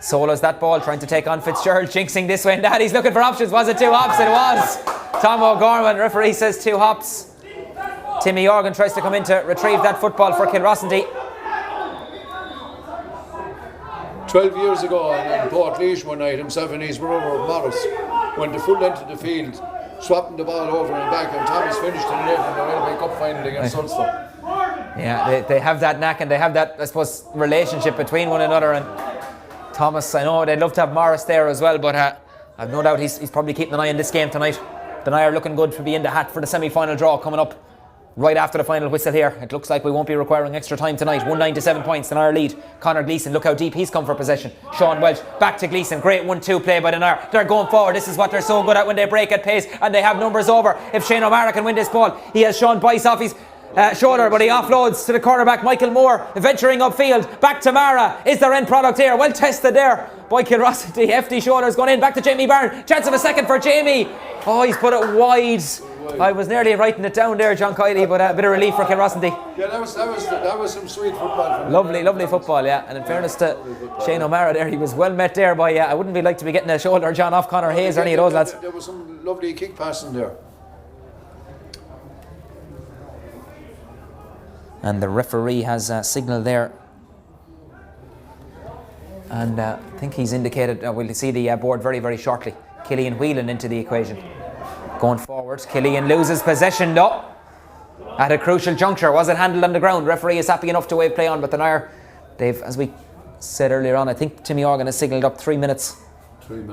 Solos that ball, trying to take on Fitzgerald, jinxing this way and that. He's looking for options. Was it 2 hops? It was. Tom O'Gorman, referee says 2 hops. Timmy Organ tries to come in to retrieve that football for Kilrossanty. 12 years ago in Port Leash one night, himself and his brother Morris went the full length of the field, swapping the ball over and back, and Thomas finished in the net in the Railway Cup final against Ulster. Yeah, they have that knack, and they have that, I suppose, relationship between one another. And Thomas, I know they'd love to have Morris there as well, but I've no doubt he's probably keeping an eye on this game tonight. The Nire looking good to be in the hat for the semi-final draw coming up right after the final whistle here. It looks like we won't be requiring extra time tonight. 1-9 to 7 points, the Nire lead. Connor Gleeson, look how deep he's come for possession. Sean Welch, back to Gleeson. Great 1-2 play by the Nire. They're going forward. This is what they're so good at when they break at pace, and they have numbers over. If Shane O'Mara can win this ball, he has Sean Boyce off his shoulder, but he offloads to the quarterback Michael Moore, venturing upfield. Back to Mara. Is there end product here? Well tested there by Kilrossanty. Hefty shoulders going in. Back to Jamie Byrne. Chance of a second for Jamie. Oh, he's put it wide. I was nearly writing it down there, John Kiley, but a bit of relief for Kilrossanty. Yeah, that was some sweet football. Lovely football, yeah. And in fairness to Shane O'Mara there, he was well met there by, I wouldn't be like to be getting a shoulder, John, off Conor Hayes or any of those lads. There was some lovely kick passing there. And the referee has a signal there. And I think he's indicated, we'll see the board very, very shortly. Killian Whelan into the equation. Going forward, Killian loses possession though. At a crucial juncture, was it handled on the ground? Referee is happy enough to wave play on, but the Nire, they've, as we said earlier on, I think Timmy Organ has signalled up 3 minutes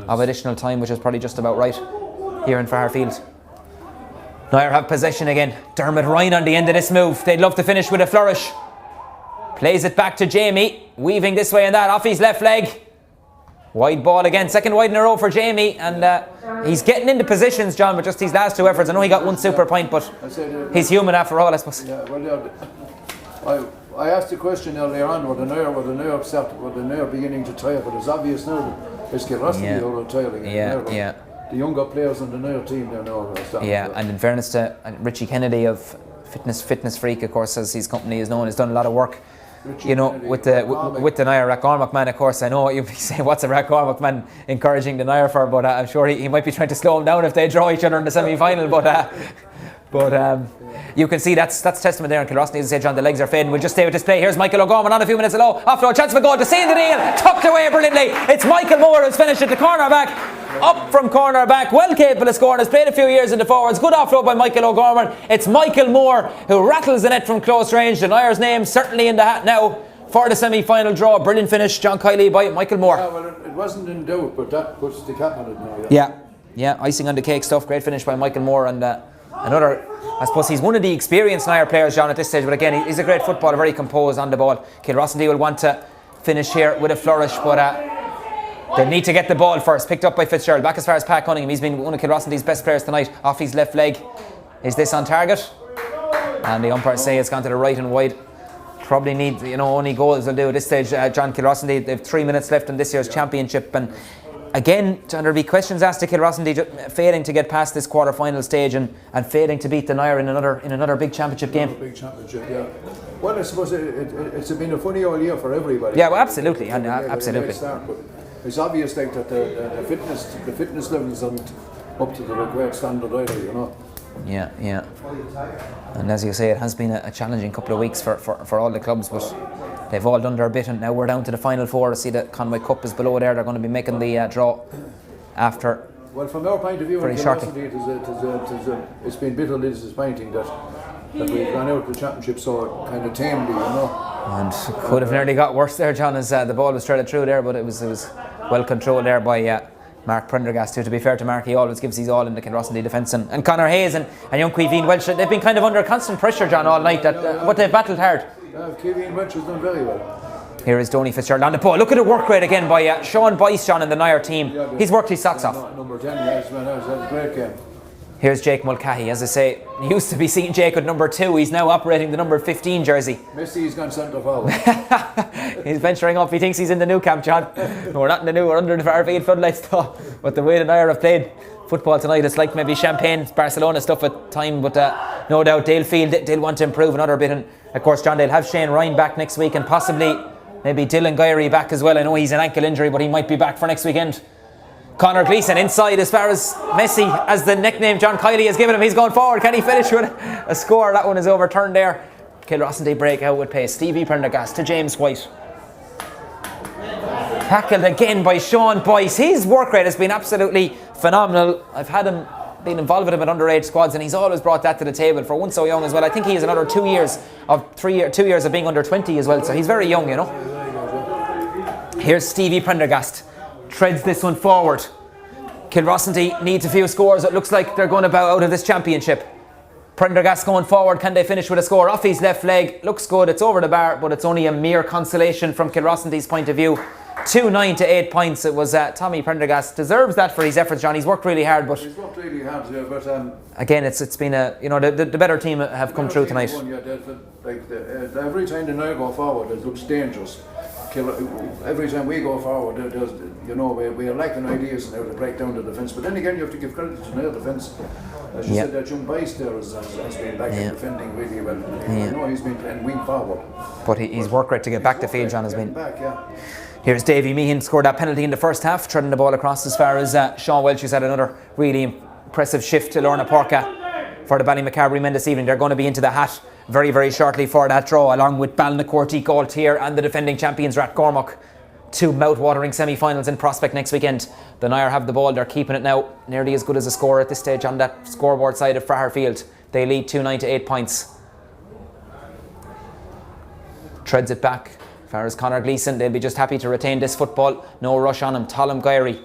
of additional time, which is probably just about right here in Fraher Field. Nire have possession again. Dermot Ryan on the end of this move. They'd love to finish with a flourish. Plays it back to Jamie, weaving this way and that off his left leg. Wide ball again, second wide in a row for Jamie, and he's getting into positions, John, with just these last 2 efforts. I know he got 1 super point, but he's human after all, I suppose. Yeah, well, I asked the question earlier on, were the Nire beginning to tire, but it's obvious now that it's Kilrossanty who are tiring. The younger players on the Nire team there now are starting. Yeah, and in fairness to Richie Kennedy of Fitness Freak, of course, as his company is known, has done a lot of work. Richie Kennedy, with the Nire Rathcormac man, of course. I know what you'll be saying, what's a Rathcormac man encouraging the Nire for, but I'm sure he might be trying to slow him down if they draw each other in the semi-final, but you can see that's testament there in Kilrossanty. As I say, John, the legs are fading. We'll just stay with this play. Here's Michael O'Gorman on a few minutes ago. Offload, chance of a goal to seal the deal. Tucked away brilliantly. It's Michael Moore who's finished at the corner back. Up from corner back. Well capable of scoring. Has played a few years in the forwards. Good offload by Michael O'Gorman. It's Michael Moore who rattles the net from close range. The Nire's name certainly in the hat now for the semi-final draw. Brilliant finish, John Kiley, by Michael Moore. Yeah, well, it wasn't in doubt, but that puts the cap on it now. Yeah, icing on the cake stuff. Great finish by Michael Moore, and another, I suppose he's one of the experienced Nire players, John, at this stage, but again, he's a great footballer, very composed on the ball. Kilrossanty will want to finish here with a flourish, but they need to get the ball first. Picked up by Fitzgerald, back as far as Pat Cunningham. He's been one of Kilrossanty's best players tonight, off his left leg. Is this on target? And the umpires say it's gone to the right and wide. Probably need, only goals will do at this stage. John, Kilrossanty, they have 3 minutes left in this year's championship, and again, John, there'll be questions asked to Kilrossanty failing to get past this quarter-final stage and failing to beat the Nire in another big championship game. Big championship, yeah. Well, I suppose it's been a funny all year for everybody. Yeah, well, absolutely, absolutely. But it's obvious like that the fitness levels aren't up to the required standard either, Yeah. And as you say, it has been a challenging couple of weeks for all the clubs, but they've all done their bit, and now we're down to the final four. I see that Conway Cup is below there. They're going to be making the draw after. Well, from our point of view, very shortly, it's been bitterly disappointing that we've gone out the championship so kind of tamely, And could have nearly got worse there, John, as the ball was threaded through there, but it was well controlled there by Mark Prendergast, who, to be fair to Mark, he always gives his all in the Kilrossanty defence, and Conor Hayes and young Queeveen Welch, they've been kind of under constant pressure, John, all night, but they've battled hard. Queeveen Welch has done very well. Here is Donny Fitzgerald on the ball. Look at the work rate again by Sean Boyce, John, in the Nire team. He's worked his socks off. Number 10, yes, man, that was a great game. Here's Jake Mulcahy. As I say, used to be seen Jake with number 2. He's now operating the number 15 jersey. Messy's gone centre forward. He's venturing up. He thinks he's in the new camp, John. We're not in the new. We're under the Fairfield floodlights, though. But the way the Nire have played football tonight, it's like maybe Champagne, Barcelona stuff at time. But no doubt they'll want to improve another bit. And of course, John, they'll have Shane Ryan back next week, and possibly maybe Dylan Gyrey back as well. I know he's an ankle injury, but he might be back for next weekend. Connor Gleeson inside as far as Messi, as the nickname John Kiley has given him. He's going forward. Can he finish with a score? That one is overturned there. Kilrossanty break out with pace. Stevie Prendergast to James White. Tackled again by Sean Boyce. His work rate has been absolutely phenomenal. I've had him been involved with him at underage squads, and he's always brought that to the table for one so young as well. I think he has another 2 years of 2 years of being under 20 as well, so he's very young, Here's Stevie Prendergast. Treads this one forward. Kilrossanty needs a few scores. It looks like they're going to bow out of this championship. Prendergast going forward. Can they finish with a score? Off his left leg. Looks good. It's over the bar, but it's only a mere consolation from Kilrossanty's point of view. 2-9 to 8 points. It was Tommy Prendergast deserves that for his efforts, John. He's worked really hard, but he's worked really hard, yeah, but again, it's been the better team have come through tonight. Every time the Nire go forward, it looks dangerous. Every time we go forward, we are lacking ideas now to break down the defence. But then again, you have to give credit to their defence. As you said, that young Boyce there has been back and defending really well. He's been playing wing forward. But his work rate to get back to field, John, has been. Back, yeah. Here's Davy Meehan, scored that penalty in the first half, treading the ball across as far as Sean Welch, who's had another really impressive shift to Lorna Porca for the Ballymacarbery men this evening. They're going to be into the hat very, very shortly for that draw, along with Balnacourty, Galtier and the defending champions Rathcormac. 2 mouth-watering semi-finals in prospect next weekend. The Nire have the ball, they're keeping it now, nearly as good as a score at this stage on that scoreboard side of Fraher Field. They lead 2-9 to 8 points. Treads it back. As far as Conor Gleeson, they'll be just happy to retain this football. No rush on him. Colm Gyrey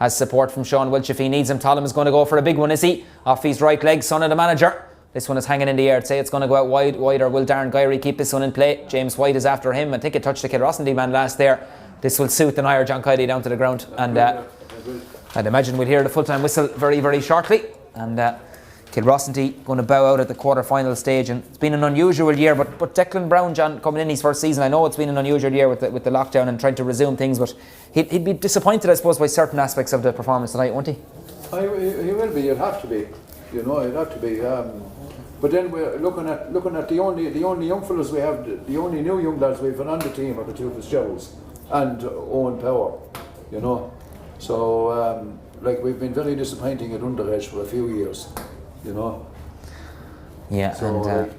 has support from Sean Welch if he needs him. Colm is going to go for a big one, is he? Off his right leg, son of the manager. This one is hanging in the air. I'd say it's going to go out wide, or will Darren Gyrey keep this one in play? James White is after him. I think it touched the Kilrossanty man last there. This will suit the Nire, John Kiley, down to the ground. And I'd imagine we'll hear the full-time whistle very, very shortly. And Kilrossanty going to bow out at the quarter-final stage, and it's been an unusual year. But Declan Brown, John, coming in his first season, I know it's been an unusual year with the lockdown and trying to resume things, but he'd be disappointed, I suppose, by certain aspects of the performance tonight, won't he? He will be. You'd have to be. You know, you'd have to be. But then we're looking at the only young fellas we have, the only new young lads we've on the team are the two Fitzgeralds and Owen Power. You know, so like we've been very disappointing at underage for a few years. You know. Yeah, so, and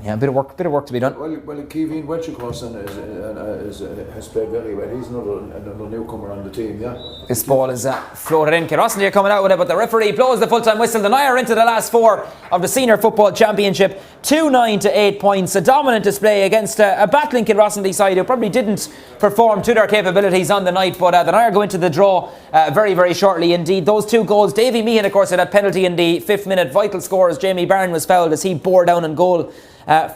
yeah, a bit of work to be done. Well, Kevin Welch, of course, has played very well. He's another newcomer on the team, yeah. This ball is floated in. Kilrossanty are coming out with it, but the referee blows the full-time whistle. The Nire into the last 4 of the Senior Football Championship. 2-9 to 8 points. A dominant display against a battling Kilrossanty side who probably didn't perform to their capabilities on the night, but the Nire go into the draw very, very shortly indeed. Those 2 goals, Davy Meehan, of course, had that penalty in the 5th minute. Vital score as Jamie Barron was fouled as he bore down in goal.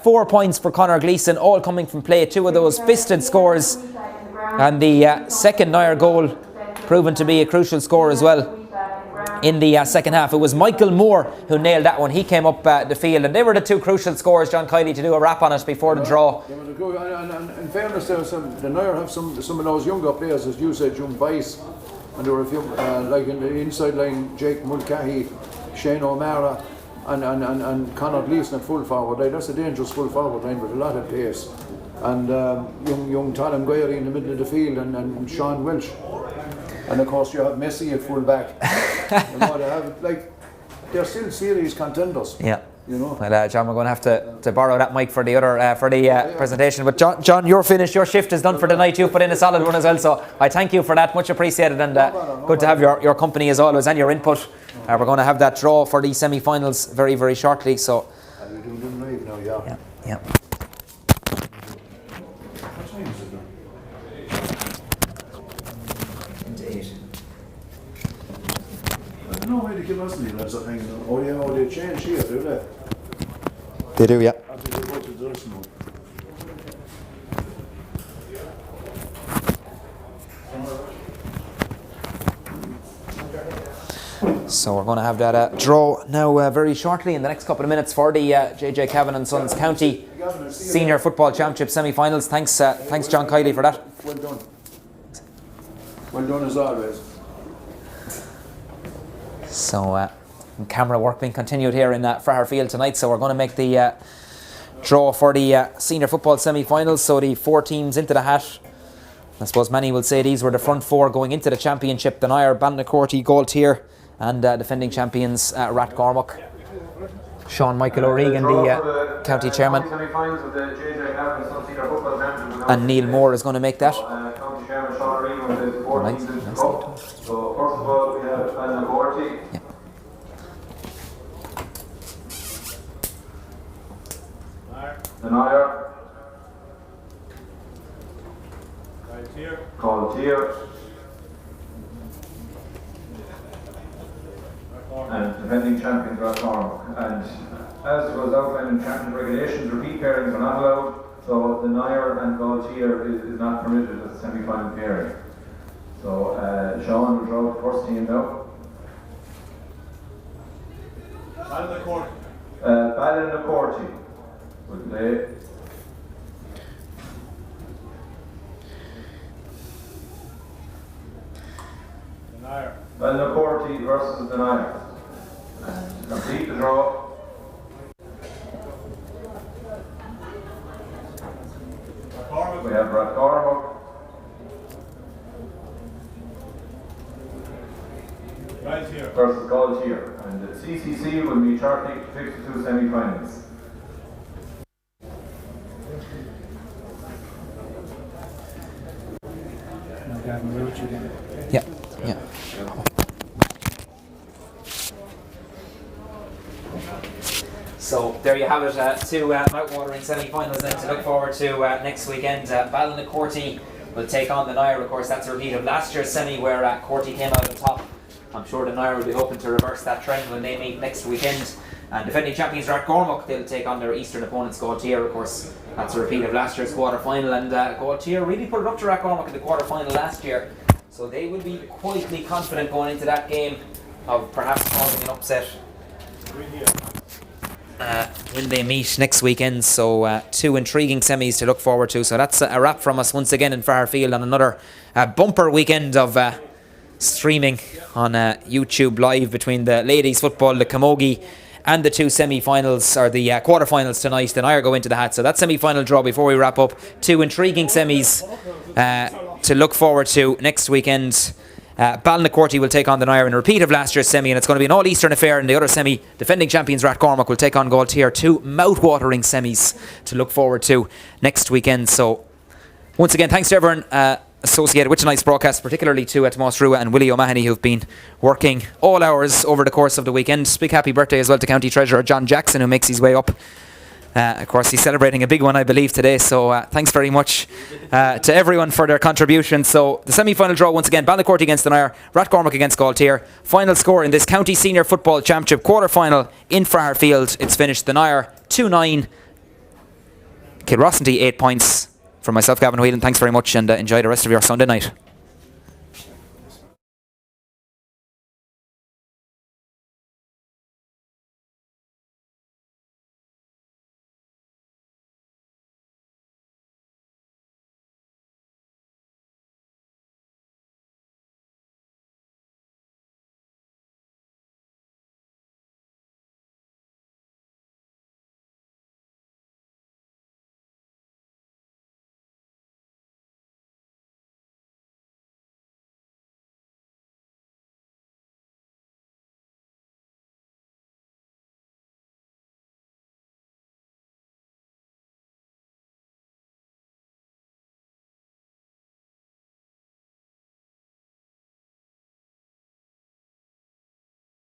4 points for Conor Gleeson, all coming from play. 2 of those fisted scores, and the second Nire goal proven to be a crucial score as well in the second half. It was Michael Moore who nailed that one. He came up the field, and they were the 2 crucial scores, John Kiley, to do a wrap on it before the draw. And in fairness, the Nire have some of those younger players, as you said, young Vice, and there were a few like in the inside line, Jake Mulcahy, Shane O'Mara, and Conor Gleeson at full forward line. That's a dangerous full forward line with a lot of pace. And young Talon Guyery in the middle of the field, and Sean Welch. And of course you have Messi at full back. You know, they have, like, they're still series contenders. Yeah. You know. Well, John, we're going to have to borrow that mic for the other presentation. But John, you're finished. Your shift is done for the night. You've put in a solid one as well. So I thank you for that. Much appreciated, and good to have your company as always and your input. We're going to have that draw for the semi-finals very, very shortly. So. And we're doing them live now, yeah. Yeah. What time is it now? I don't know why the Kilrossanty lads are hanging on. Oh yeah, they change here, do they? They do, yeah. After they go to the dressing room. So we're going to have that draw now very shortly in the next couple of minutes for the JJ Cavan and Sons County Senior Football Championship semi-finals. Thanks John Kiley for that. Well done. Well done as always. So camera work being continued here in Fraher Field tonight. So we're going to make the draw for the Senior Football semi-finals. So the 4 teams into the hat. I suppose many will say these were the front 4 going into the championship. The Nire, Ballynacorty, Galtier, and defending champions Rathcormac. Sean Michael O'Regan, the county chairman, and Neil Moore is going to make that. Nice. So first of all, we have Ballynacorty. Yeah. The Nire. Galtier. And defending champions Rathcormac. And as was outlined in champion regulations, repeat pairings are not allowed, so the Nire and Galtier is not permitted as a semi-final pairing. So Sean will draw the first team now. Ballynacorty will play. Ballynacorty versus the Nire. And complete the draw. We have Rathcormac. Versus Galtier. And the CCC will be shortly to fix the 2 semi-finals. Yeah, yeah. So there you have it, 2 mouth-watering semi-finals then to look forward to next weekend. Ballynacorty will take on the Nire. Of course, that's a repeat of last year's semi where Corty came out on top. I'm sure the Nire will be hoping to reverse that trend when they meet next weekend. And defending champions Rathcormac, they'll take on their eastern opponents Galtier. Of course, that's a repeat of last year's quarter-final, and Galtier really put it up to Rathcormac in the quarter-final last year. So they will be quietly confident going into that game of perhaps causing an upset When they meet next weekend, so 2 intriguing semis to look forward to. So that's a wrap from us once again in Fraher Field on another bumper weekend of streaming on YouTube Live between the ladies football, the camogie, and the 2 semi-finals, or the quarter-finals tonight. The Nire go into the hat. So that semi-final draw before we wrap up. 2 intriguing semis to look forward to next weekend. Balnacourty will take on the Nire in a repeat of last year's semi, and it's going to be an all-Eastern affair. In the other semi, defending champions Rathcormac will take on Galtier. 2 mouth-watering semis to look forward to next weekend. So once again, thanks to everyone associated with tonight's broadcast, particularly to Tomás Rua and Willie O'Mahony, who've been working all hours over the course of the weekend. Big happy birthday as well to County Treasurer John Jackson, who makes his way up. Of course, he's celebrating a big one, I believe, today. So thanks very much to everyone for their contributions. So the semi-final draw once again: Balnacourty against the Nire, Rathcormac against Galtier. Final score in this County Senior Football Championship quarter-final in Fraher Field. It's finished the Nire 2-9, Kilrossanty 8 points. From myself, Gavin Whelan, thanks very much, and enjoy the rest of your Sunday night.